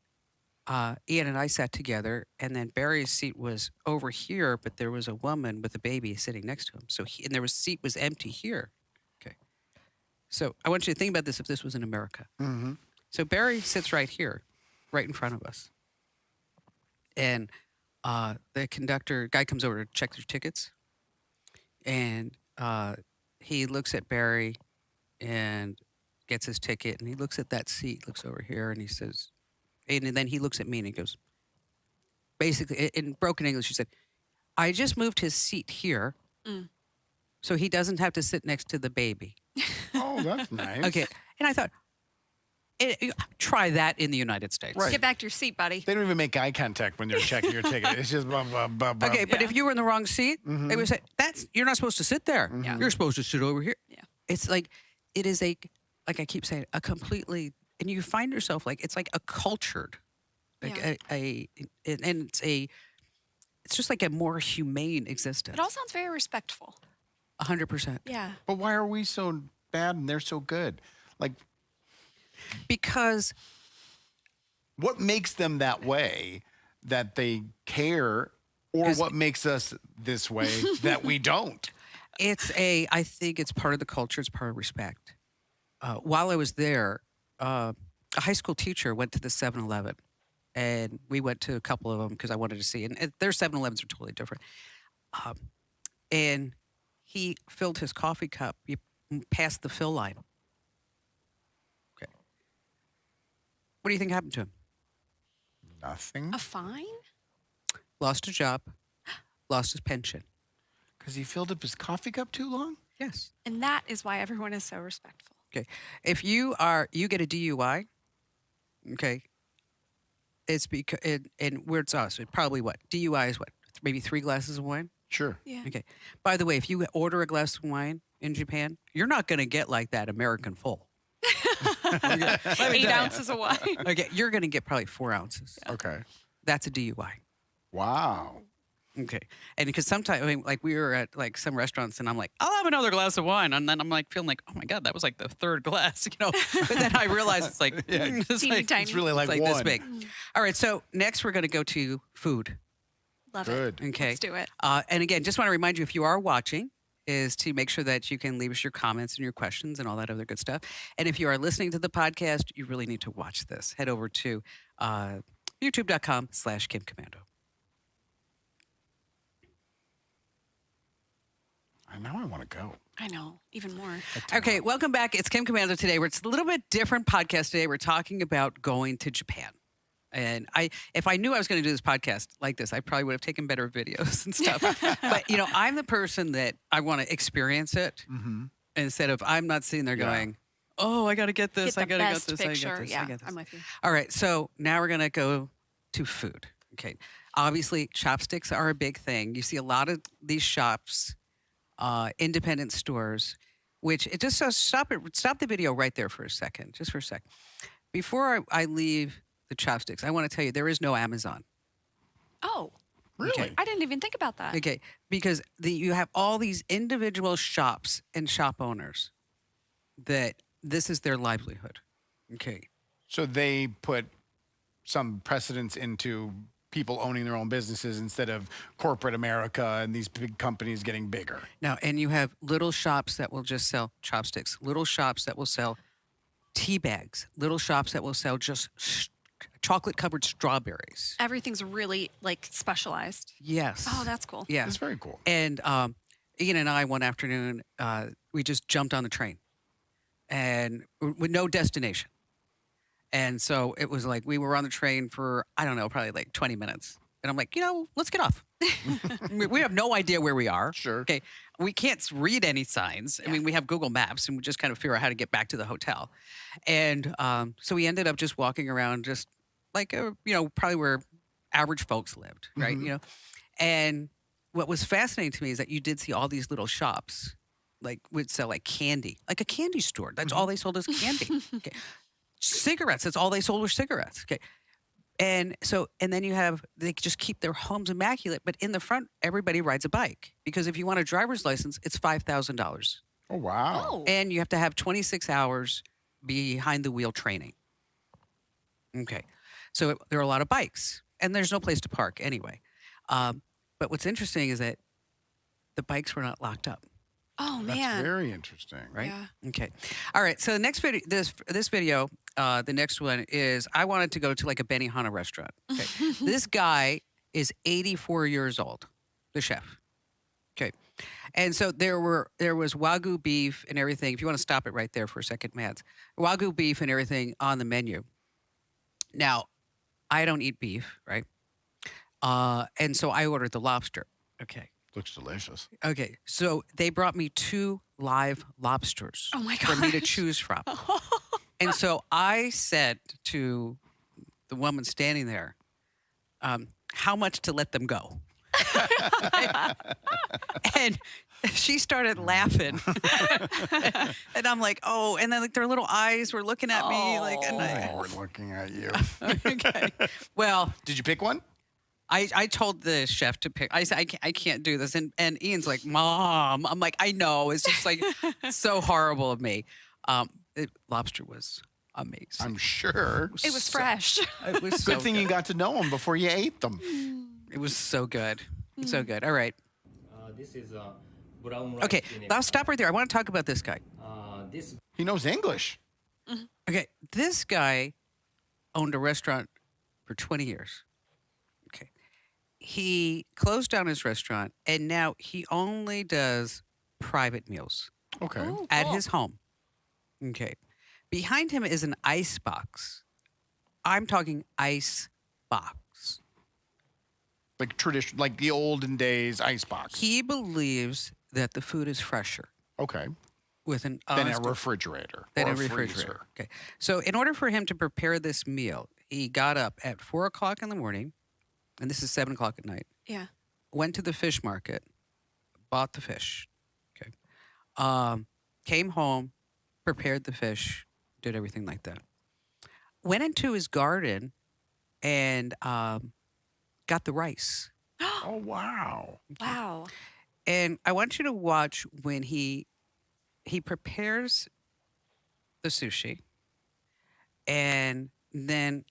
Ian and I sat together, and then Barry's seat was over here, but there was a woman with a baby sitting next to him. So and there was seat was empty here. Okay. So I want you to think about this if this was in America. Mm-hmm. So Barry sits right here, right in front of us. And the conductor guy comes over to check their tickets. And he looks at Barry and gets his ticket, and he looks at that seat, looks over here, and he says, and then he looks at me and he goes, basically, in broken English, he said, I just moved his seat here so he doesn't have to sit next to the baby. Oh, that's nice. Okay. And I thought, try that in the United States. Right. Get back to your seat, buddy. They don't even make eye contact when they're checking your ticket. It's just blah, blah, blah, blah. Okay, but Yeah. if you were in the wrong seat, they would say, you're not supposed to sit there. Yeah. You're supposed to sit over here. Yeah. It's like, it is like I keep saying, a completely, and you find yourself like, it's like a cultured, like and it's just like a more humane existence. It all sounds very respectful. 100%. Yeah. But why are we so bad and they're so good? Like, Because what makes them that way that they care, or what makes us this way that we don't? I think it's part of the culture, it's part of respect. While I was there, a high school teacher went to the 7-Eleven, and we went to a couple of them because I wanted to see. And their 7-Elevens are totally different. And he filled his coffee cup past the fill line. Okay. What do you think happened to him? Nothing. A fine? Lost a job, lost his pension. Because he filled up his coffee cup too long? Yes. And that is why everyone is so respectful. Okay. If you get a DUI, okay, it's because, and where it's us, it probably what? DUI is what? Maybe 3 glasses of wine? Sure. Yeah. Okay. By the way, if you order a glass of wine in Japan, you're not going to get like that American full. Let me 8 tell you. ounces of wine. Okay. You're going to get probably 4 ounces. Okay. That's a DUI. Wow. Okay. And because sometimes, I mean, like we were at like some restaurants and I'm like, I'll have another glass of wine. And then I'm like feeling like, oh my God, that was like the 3rd glass, you know? But then I realized it's like, it's Teeny like, tiny. It's really like, it's like one. this big. All right. So next we're going to go to food. Love Good. it. Okay. Let's do it. And again, just want to remind you, if you are watching, is to make sure that you can leave us your comments and your questions and all that other good stuff. And if you are listening to the podcast, you really need to watch this. Head over to youtube.com/KimCommando. Now I want to go. I know. Even more. Okay, welcome back. It's Kim Commando today. It's a little bit different podcast today. We're talking about going to Japan. And if I knew I was going to do this podcast like this, I probably would have taken better videos and stuff. But, you know, I'm the person that I want to experience it instead of I'm not sitting there going, oh, I got to get this. Get I the got to get best this. I picture. got this. Yeah, I got this. I'm with you. All right. So now we're going to go to food. Okay. Obviously, chopsticks are a big thing. You see a lot of these shops, independent stores, which it just says stop the video right there for a second, just for a second. Before I leave the chopsticks, I want to tell you there is no Amazon. Oh, Really? I didn't even think about that. Okay, because you have all these individual shops and shop owners that this is their livelihood. Okay. So they put some precedence into people owning their own businesses instead of corporate America and these big companies getting bigger. Now, and you have little shops that will just sell chopsticks, little shops that will sell tea bags, little shops that will sell just chocolate covered strawberries. Everything's really like specialized. Yes. Oh, that's cool. Yeah. It's very cool. And Ian and I, one afternoon, we just jumped on the train and with no destination. And so it was like we were on the train for, I don't know, probably like 20 minutes. And I'm like, let's get off. We have no idea where we are. Sure. Okay. We can't read any signs. I mean, we have Google Maps and we just kind of figure out how to get back to the hotel. And so we ended up just walking around just like, probably where average folks lived, right? Mhm. And what was fascinating to me is that you did see all these little shops like would sell like candy, like a candy store. That's all they sold is candy. Okay. Cigarettes. That's all they sold were cigarettes. Okay. And then they just keep their homes immaculate, but in the front, everybody rides a bike because if you want a driver's license, it's $5,000. Oh, wow. Oh. And you have to have 26 hours behind the wheel training. Okay. So there are a lot of bikes and there's no place to park anyway. But what's interesting is that the bikes were not locked up. Oh, That's man. very interesting. Right? Yeah. Okay. All right. So the next video, this video, the next one is I wanted to go to like a Benihana restaurant. Okay. This guy is 84 years old, the chef. Okay. And so there was Wagyu beef and everything. If you want to stop it right there for a second, Mads. Wagyu beef and everything on the menu. Now, I don't eat beef, right? And so I ordered the lobster. Okay. Looks delicious. Okay, so they brought me 2 live lobsters Oh my for me to gosh. choose from. And so I said to the woman standing there, how much to let them go? And she started laughing. And I'm like, oh, and then like their little eyes were looking at me like, and We're looking at you. okay. Well, Did you pick one? I told the chef to pick. I said I can't do this, and Ian's like, Mom. I'm like, I know. It's just like so horrible of me. Lobster was amazing. I'm sure. It was fresh. It was so Good thing you got to know them before you ate them. It was so good, so good. All right, This is a brown rice. okay. Now stop right there. I want to talk about this guy. This He knows English. Okay, this guy owned a restaurant for 20 years. Okay, he closed down his restaurant, and now he only does private meals. Okay. Ooh, At cool. his home. Okay. Behind him is an ice box. I'm talking ice box. Like tradition, like the olden days icebox. He believes that the food is fresher Okay. with an Then a honest- refrigerator. than or a freezer. refrigerator. Okay. So in order for him to prepare this meal, he got up at 4:00 in the morning, and this is 7:00 at night. Yeah. Went to the fish market, bought the fish. Okay. Came home, prepared the fish, did everything like that. Went into his garden and got the rice. Oh, wow. Wow. And I want you to watch when he prepares the sushi, and then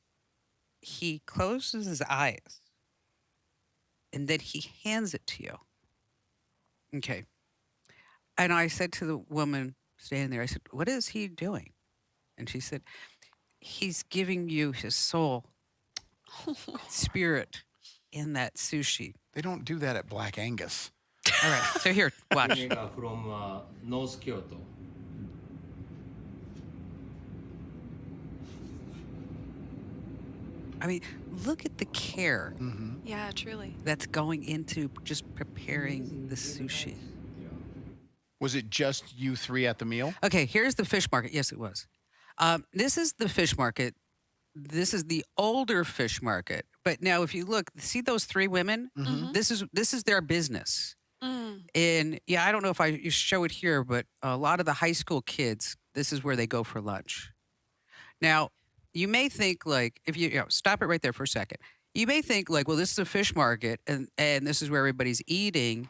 he closes his eyes, and then he hands it to you. Okay. And I said to the woman standing there, I said, "What is he doing?" And she said, "He's giving you his soul, spirit in that sushi." They don't do that at Black Angus. All right. So here, watch. from North Kyoto. I mean, look at the care Yeah, truly. that's going into just preparing the sushi. Was it just you three at the meal? Okay, here's the fish market. Yes, it was. This is the fish market. This is the older fish market. But now, if you look, see those 3 women? This is their business. And yeah, I don't know if you show it here, but a lot of the high school kids, this is where they go for lunch. Now, you may think like, if you stop it right there for a second. You may think like, well, this is a fish market, and this is where everybody's eating,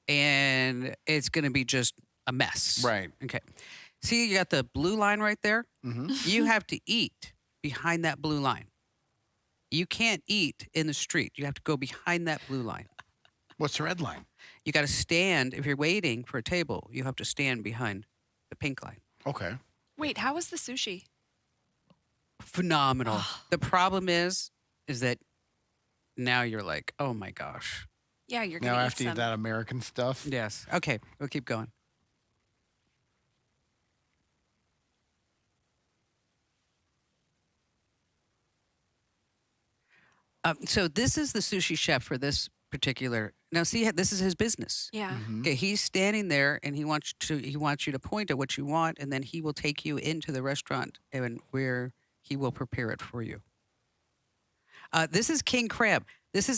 and it's going to be just a mess. Right. Okay. See, you got the blue line right there. Mm-hmm. You have to eat behind that blue line. You can't eat in the street. You have to go behind that blue line. What's the red line? You got to stand, if you're waiting for a table, you have to stand behind the pink line. Okay. Wait, how was the sushi? Phenomenal. The problem is that now you're like, oh my gosh. Yeah, you're Now gonna I eat have to eat some. that American stuff. Yes. Okay, we'll keep going. So this is the sushi chef for this particular. Now, see, this is his business. Yeah. Okay, he's standing there, and he wants you to point at what you want, and then he will take you into the restaurant and where he will prepare it for you. This is king crab.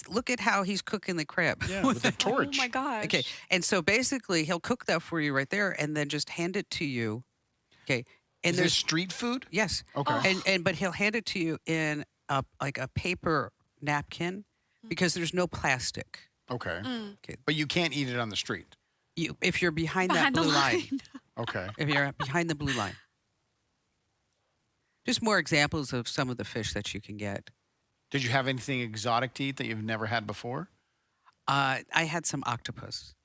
Look at how he's cooking the crab. Yeah, with a torch. Oh my gosh. Okay, and so basically he'll cook that for you right there, and then just hand it to you. Okay, and Is this street food? yes, Okay. and but he'll hand it to you in a paper napkin because there's no plastic. Okay. Okay. But you can't eat it on the street. If you're behind that Behind the blue line. line. Okay. If you're behind the blue line. Just more examples of some of the fish that you can get. Did you have anything exotic to eat that you've never had before? I had some octopus.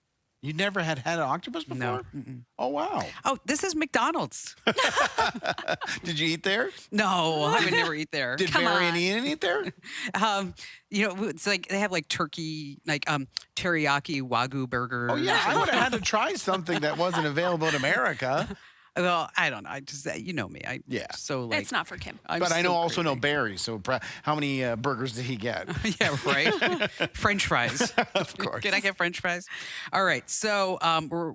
You never had an octopus before? No. Mm-mm. Oh, wow. Oh, this is McDonald's. Did you eat there? No, I would never eat there. Did Come Barry on. and Ian eat there? It's like they have like turkey, like teriyaki wagyu burgers. Oh, yeah. I would have had to try something that wasn't available in America. Well, I don't know. I just you know me. Yeah. So like It's not for Kim. I'm But I know so also know crazy. Barry. So how many burgers did he get? Yeah, right. French fries. Of course. Can I get French fries? All right. So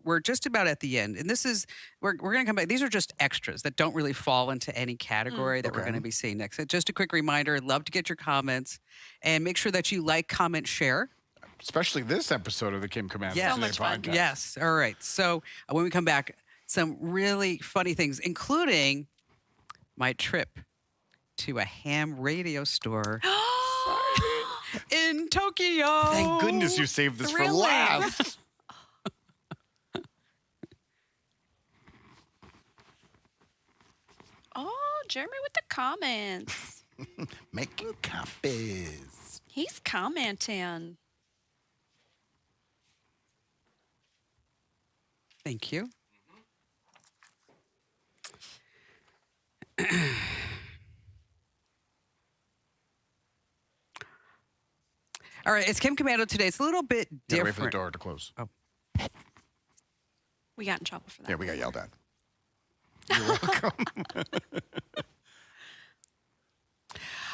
we're just about at the end, and this is we're going to come back. These are just extras that don't really fall into any category that we're Okay. going to be seeing next. So just a quick reminder: love to get your comments, and make sure that you like, comment, share. Especially this episode of the Kim Commands Yeah. So Today much fun. podcast. Yes. All right. So when we come back, some really funny things, including my trip to a ham radio store in Tokyo. Thank goodness you saved this for Thrilling. last. Oh, Jeremy with the comments. Making copies. He's commenting. Thank you. All right, it's Kim Commando today. It's a little bit Gotta wait for the different. door to close. We got in trouble for that. Yeah, we got yelled at.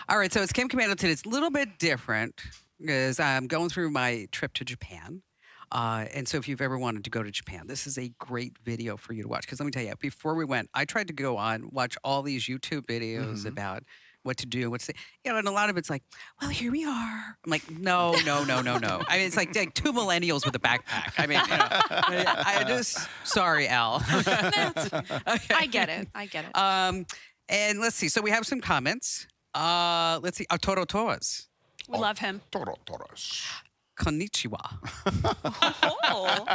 All right, so it's Kim Commando today. It's a little bit different because I'm going through my trip to Japan. And so if you've ever wanted to go to Japan, this is a great video for you to watch. Because let me tell you, before we went, I tried to go on, watch all these YouTube videos about what to do, what to say. And a lot of it's like, well, here we are. I'm like, no. I mean, it's like two millennials with a backpack. I mean, I just, sorry, Al. I get it. And let's see. So we have some comments. Let's see. Toro Toras. We love him. Toros. Konnichiwa. Oh.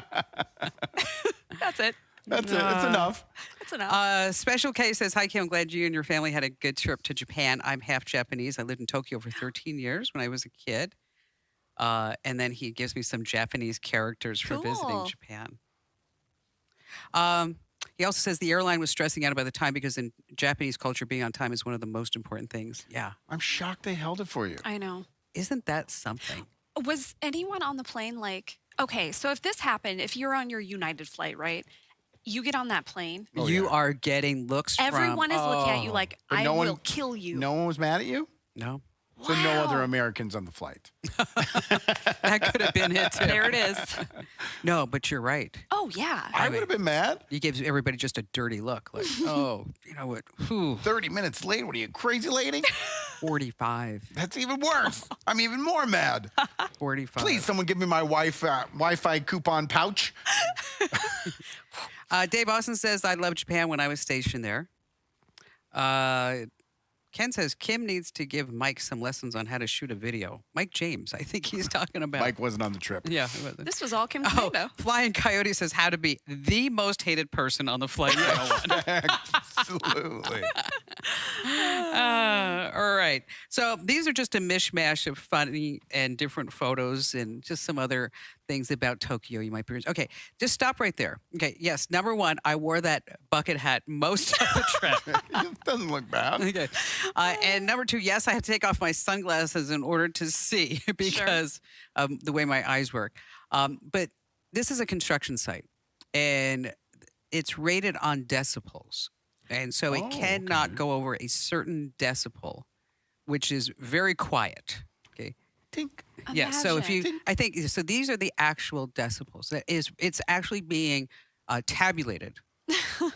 That's it. That's it. It's enough. That's enough. Special K says, hi, Kim. I'm glad you and your family had a good trip to Japan. I'm half Japanese. I lived in Tokyo for 13 years when I was a kid. And then he gives me some Japanese characters for visiting Cool. Japan. He also says the airline was stressing out about the time because in Japanese culture, being on time is one of the most important things. Yeah. I'm shocked they held it for you. I know. Isn't that something? Was anyone on the plane like, okay, so if this happened, if you're on your United flight, right? You get on that plane. Oh, You yeah. are getting looks Everyone from, is looking at you oh, like, But I no one- will kill you. No one was mad at you? No. So no other Wow. Americans on the flight. That could have been it, too. There it is. No, but you're right. Oh, yeah. I would have been mad. You gives everybody just a dirty look. Like, oh, you know what? Whew, 30 minutes late. What are you, crazy lady? 45. That's even worse. I'm even more mad. 45. Please, someone give me my Wi-Fi coupon pouch. Dave Austin says, I love Japan when I was stationed there. Ken says, Kim needs to give Mike some lessons on how to shoot a video. Mike James, I think he's talking about. Mike wasn't on the trip. Yeah. it wasn't. This was all Kim Oh, Commando. Flying Coyote says how to be the most hated person on the flight. 101. Absolutely. All right. So these are just a mishmash of funny and different photos and just some other things about Tokyo you might be. Okay, just stop right there. Okay, yes. Number one, I wore that bucket hat most of the trip. It doesn't look bad. Okay. And number two, yes, I have to take off my sunglasses in order to see because the way my eyes work. But this is a construction site and it's rated on decibels. And so it cannot go over a certain decibel, which is very quiet. Okay. Tink. Yeah. So if you, Imagine. I think, so these are the actual decibels. That is, it's actually being tabulated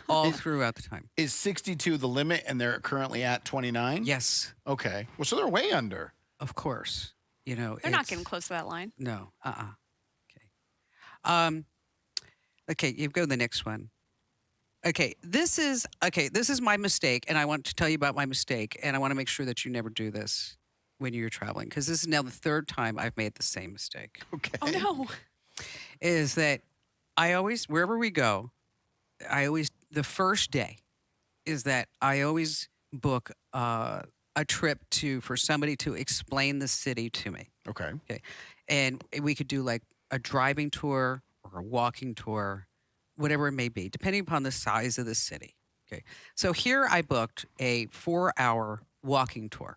all throughout the time. Is 62 the limit and they're currently at 29? Yes, Okay. Well, so they're way under. of course. You know, They're not it's- getting close to that line. No. Okay. Okay. You go to the next one. Okay. This is my mistake, and I want to tell you about my mistake, and I want to make sure that you never do this when you're traveling, because this is now the third time I've made the same mistake. Okay. Oh no. Is that I always, wherever we go, the first day is that I always book a trip for somebody to explain the city to me. Okay. Okay. And we could do like a driving tour or a walking tour, whatever it may be, depending upon the size of the city. Okay. So here I booked a 4-hour walking tour.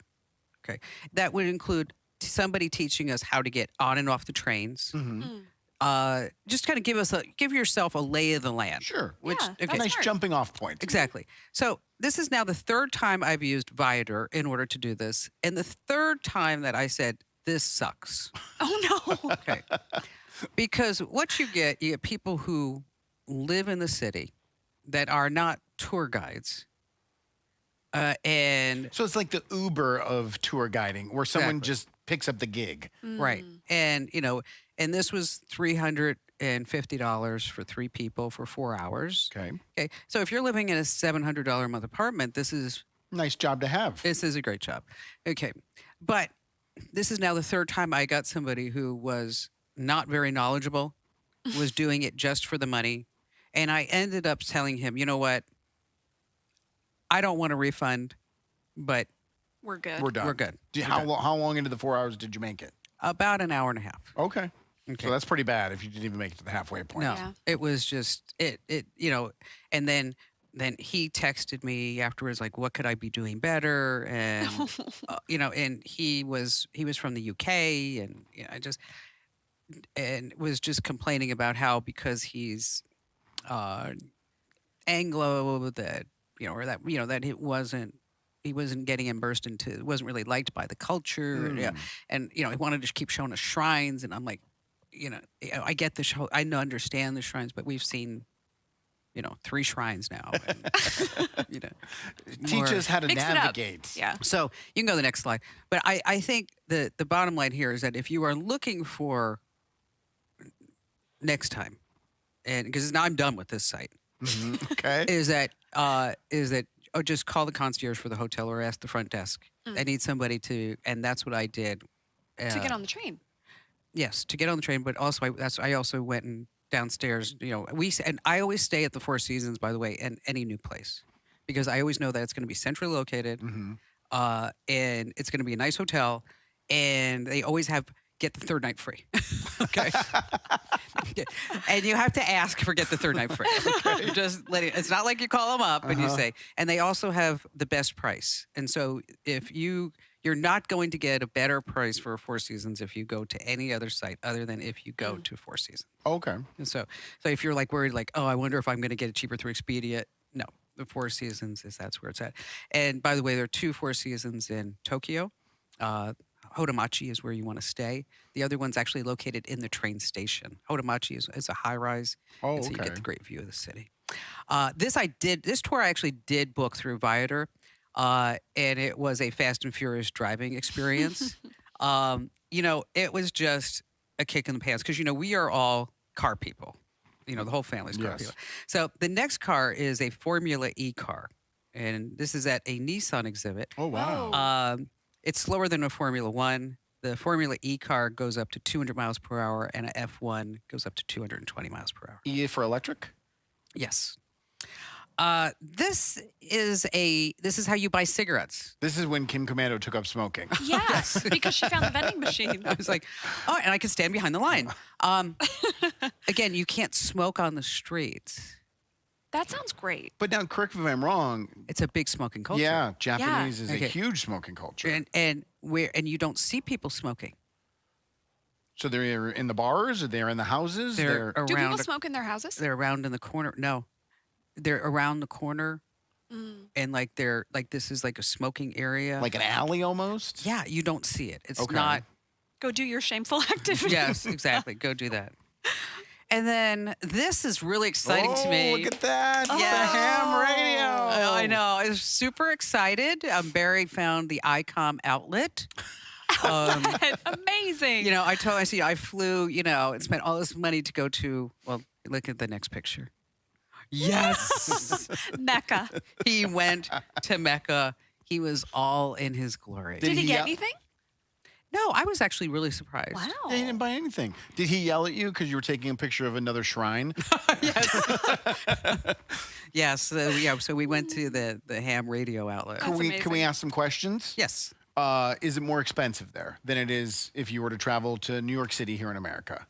Okay. That would include somebody teaching us how to get on and off the trains. Just kind of give yourself a lay of the land. Sure. Which, Yeah, okay. that's Nice smart. jumping off point. Exactly. So this is now the third time I've used Viator in order to do this. And the third time that I said, this sucks. Oh no. Okay. Because what you get people who live in the city that are not tour guides. And So it's like the Uber of tour guiding where someone Exactly. just picks up the gig. right. And and this was $350 for 3 people for 4 hours. Okay. Okay. So if you're living in a $700 a month apartment, this is Nice job to have. a great job. Okay. But this is now the third time I got somebody who was not very knowledgeable, was doing it just for the money. And I ended up telling him, you know what? I don't want a refund, but We're good. We're done. we're good. How long into the 4 hours did you make it? About an hour and a half. Okay. Okay. So that's pretty bad if you didn't even make it to the halfway point. No, Yeah. it was just it. And then he texted me afterwards, like, what could I be doing better? And and he was from the UK, and was just complaining about how because he's Anglo that that he wasn't getting immersed into, wasn't really liked by the culture, and he wanted to keep showing us shrines, and I'm like, I get the show, understand the shrines, but we've seen 3 shrines now. And, Teach more- us how to Mix it up. navigate. Yeah. So you can go to the next slide. But I think the bottom line here is that if you are looking for next time, and because now I'm done with this site, Okay. is that just call the concierge for the hotel or ask the front desk. I need somebody to, and that's what I did. To get on the train. Yes, to get on the train, but also I also went and downstairs. And I always stay at the Four Seasons, by the way, in any new place, because I always know that it's going to be centrally located, and it's going to be a nice hotel, and they always get the third night free. Okay. And you have to ask for get the third night free. Okay. Just let it. It's not like you call them up and you say. And they also have the best price. And so if you're not going to get a better price for Four Seasons if you go to any other site other than if you go to Four Seasons. Okay. And so if you're like worried, like, oh, I wonder if I'm going to get it cheaper through Expedia. No, the Four Seasons that's where it's at. And by the way, there are 2 Four Seasons in Tokyo. Hodamachi is where you want to stay. The other one's actually located in the train station. Hodamachi is a high rise. Oh, and so you okay. get the great view of the city. This tour I actually did book through Viator, and it was a fast and furious driving experience. It was just a kick in the pants because we are all car people. The whole family's car Yes. people. So the next car is a Formula E car, and this is at a Nissan exhibit. Oh, wow. Oh. It's slower than a Formula One. The Formula E car goes up to 200 miles per hour, and a F1 goes up to 220 miles per hour. E for electric? Yes. This is how you buy cigarettes. This is when Kim Commando took up smoking. Yes, because she found the vending machine. I was like, oh, and I can stand behind the line. Again, you can't smoke on the streets. That sounds great. But now, correct me if I'm wrong. It's a big smoking culture. Yeah, Japanese is Okay. a huge smoking culture. And you don't see people smoking. So they're in the bars, or they're in the houses. They're Do people around. smoke in their houses? They're around in the corner. No, they're around the corner, and this is like a smoking area. like an alley almost. yeah, you don't see it. It's Okay. not. Go do your shameful activity. Yes, exactly. Go do that. And then this is really exciting to me. Look at that! Yes. The ham radio. I know. I was super excited. Barry found the ICOM outlet. Amazing. I flew, and spent all this money to go to, well, look at the next picture. Yes. Mecca. He went to Mecca. He was all in his glory. Did he he get yell- anything? No, I was actually really surprised. Wow. They didn't buy anything. Did he yell at you because you were taking a picture of another shrine? Yes. So we went to the ham radio outlet. That's Can we amazing. ask some questions? Yes. Is it more expensive there than it is if you were to travel to New York City here in America?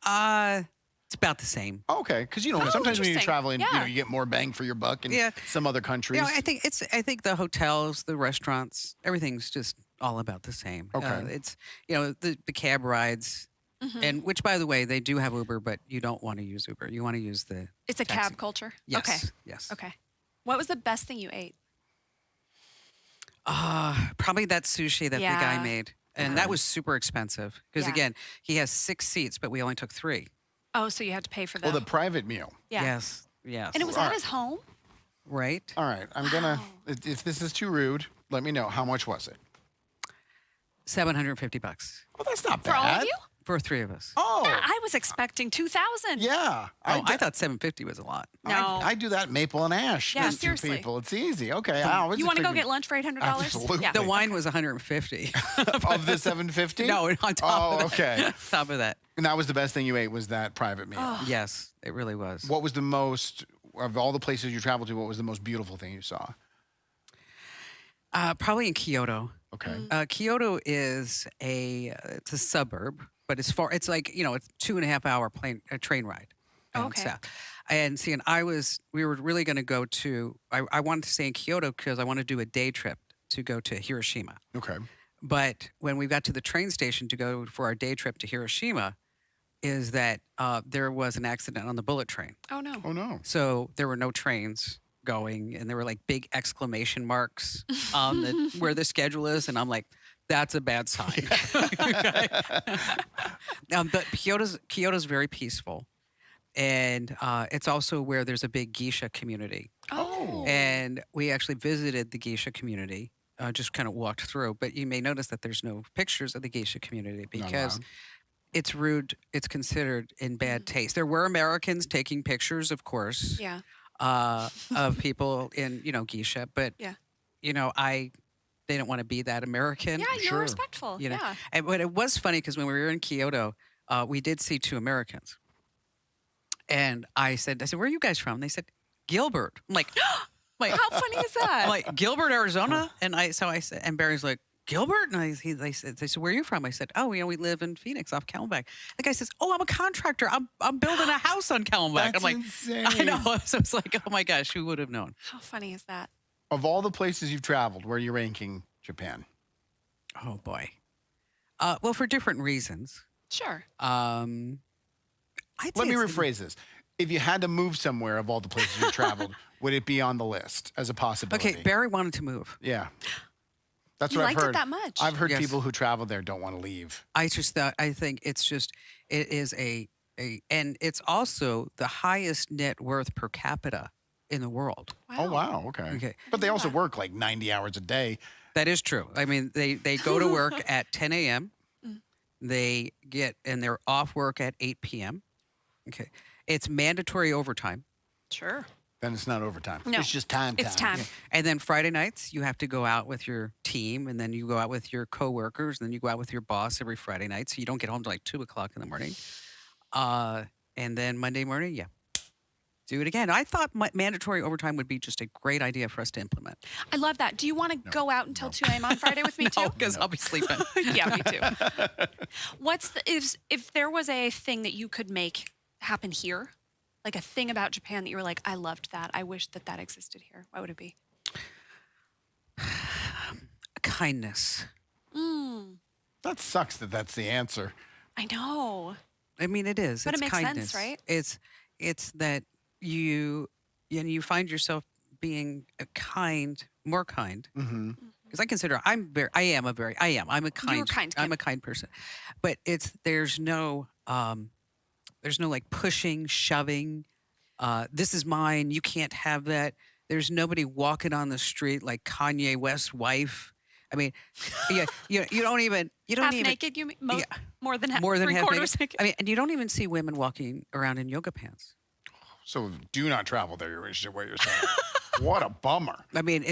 It's about the same. Okay, because sometimes when you're interesting. traveling, Yeah. you get more bang for your buck in Yeah. some other countries. I think the hotels, the restaurants, everything's just all about the same. Okay. It's the cab rides, and which, by the way, they do have Uber, but you don't want to use Uber. You want to use the It's a taxi. cab culture. Yes. Okay. Yes. Okay. What was the best thing you ate? Probably that sushi that the guy Yeah. made, and that was super expensive because Yeah. again, he has 6 seats, but we only took 3. Oh, so you had to pay for Well, that. the private meal. Yeah. Yes. Yes. And it was All at right. his home? right. All right, I'm gonna. If this is too rude, let me know. How much was it? $750 Well, that's not bad. For all of you? for 3 of us. Oh, I was expecting 2,000. yeah. I thought 750 was a lot. No. I do that maple and ash. Yeah, There's 2 two people. It's easy. Okay. I was You want to go expecting- get lunch for $800? Absolutely. Yeah. The wine was 150. of the 750? No, on top Oh, of that. okay. Top of that. And that was the best thing you ate, was that private meal. Oh. Yes, it really was. What was the most, of all the places you traveled to, what was the most beautiful thing you saw? Probably in Kyoto. Okay. Kyoto is it's a suburb, but it's far. It's like it's 2.5 hour train ride. Okay. South. And see, we were really going to go to. I wanted to stay in Kyoto because I wanted to do a day trip to go to Hiroshima. Okay. But when we got to the train station to go for our day trip to Hiroshima, is that there was an accident on the bullet train. Oh, no. Oh, no. So there were no trains going, and there were like big exclamation marks on where the schedule is, and I'm like, that's a bad sign. But Kyoto's very peaceful, and it's also where there's a big geisha community, Oh. and we actually visited the geisha community. Just kind of walked through, but you may notice that there's no pictures of the geisha community because allowed. it's rude. It's considered in bad taste. There were Americans taking pictures, of course, Yeah. of people in geisha, but Yeah. they didn't want to be that American. Yeah, you're Sure. respectful. You know, Yeah. but it was funny because when we were in Kyoto, we did see 2 Americans, and I said, "Where are you guys from?" They said, "Gilbert." I'm like, How funny is that? I'm like, Gilbert, Arizona, and I said, and Barry's like, Gilbert, and they said, where are you from? I said, oh, we live in Phoenix off Camelback. The guy says, oh, I'm a contractor. I'm building a house on Camelback. That's I'm like, insane. I know. So it's like, oh my gosh, who would have known? How funny is that? Of all the places you've traveled, where are you ranking Japan? Oh boy. Well, for different reasons. Sure. I'd Let say me it's- rephrase this. If you had to move somewhere of all the places you've traveled, would it be on the list as a possibility? Okay, Barry wanted to move. Yeah. That's You what I've liked it heard. that much? I've heard Yes. people who travel there don't want to leave. I think it is and it's also the highest net worth per capita in the world. Oh, wow. Okay. Okay. But they also work like 90 hours a day. That is true. I mean, they go to work at 10 a.m. They're off work at 8 p.m. Okay. It's mandatory overtime. Sure. Then it's not overtime. No. It's just time. It's time. And then Friday nights, you have to go out with your team, and then you go out with your coworkers, and then you go out with your boss every Friday night. So you don't get home till like 2 o'clock in the morning. And then Monday morning, yeah. do it again. I thought mandatory overtime would be just a great idea for us to implement. I love that. Do you want to go out until 2 a.m. on Friday with me too? Because I'll be sleeping. Yeah, me too. What's the if there was a thing that you could make happen here, like a thing about Japan that you were like, I loved that. I wish that that existed here. What would it be? Kindness. That sucks that that's the answer. I know. I mean, it is. But It's it makes sense, kindness. right? It's that you find yourself being more kind. Because I consider I'm a kind kind, I'm a kind person, but there's no like pushing, shoving. This is mine. You can't have that. There's nobody walking on the street like Kanye West's wife. I mean, you don't even Half naked, you mean? More than half, more than half three-quarters naked. I mean, and you don't even see women walking around in yoga pants. So do not travel there. What you're saying? What a bummer. I mean,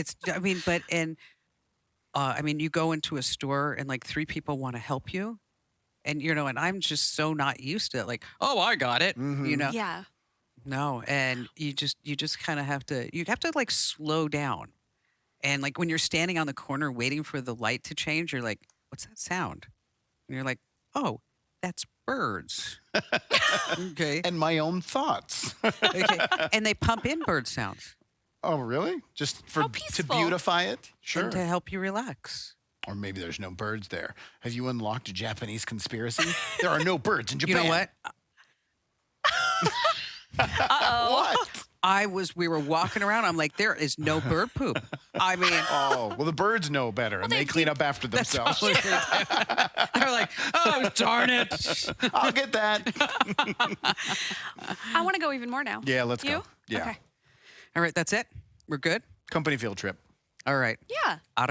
you go into a store and like 3 people want to help you, and and I'm just so not used to it. Like, oh, I got it. Yeah. No, and you just kind of have to like slow down, and like when you're standing on the corner waiting for the light to change, you're like, what's that sound? And you're like, oh, that's birds. Okay. And my own thoughts. Okay. And they pump in bird sounds Oh, really? Just How to peaceful. beautify it? Sure. and to help you relax. Or maybe there's no birds there. Have you unlocked a Japanese conspiracy? There are no birds in You Japan. know what? What? We were walking around. I'm like, there is no bird poop. I mean, Oh, well, the birds know better, and they clean up after themselves. they're like, oh, darn it. I'll get that. I want to go even more now. Yeah, let's You? go. Yeah. Okay. All right, that's it. We're good. Company field trip. All right. Yeah. Out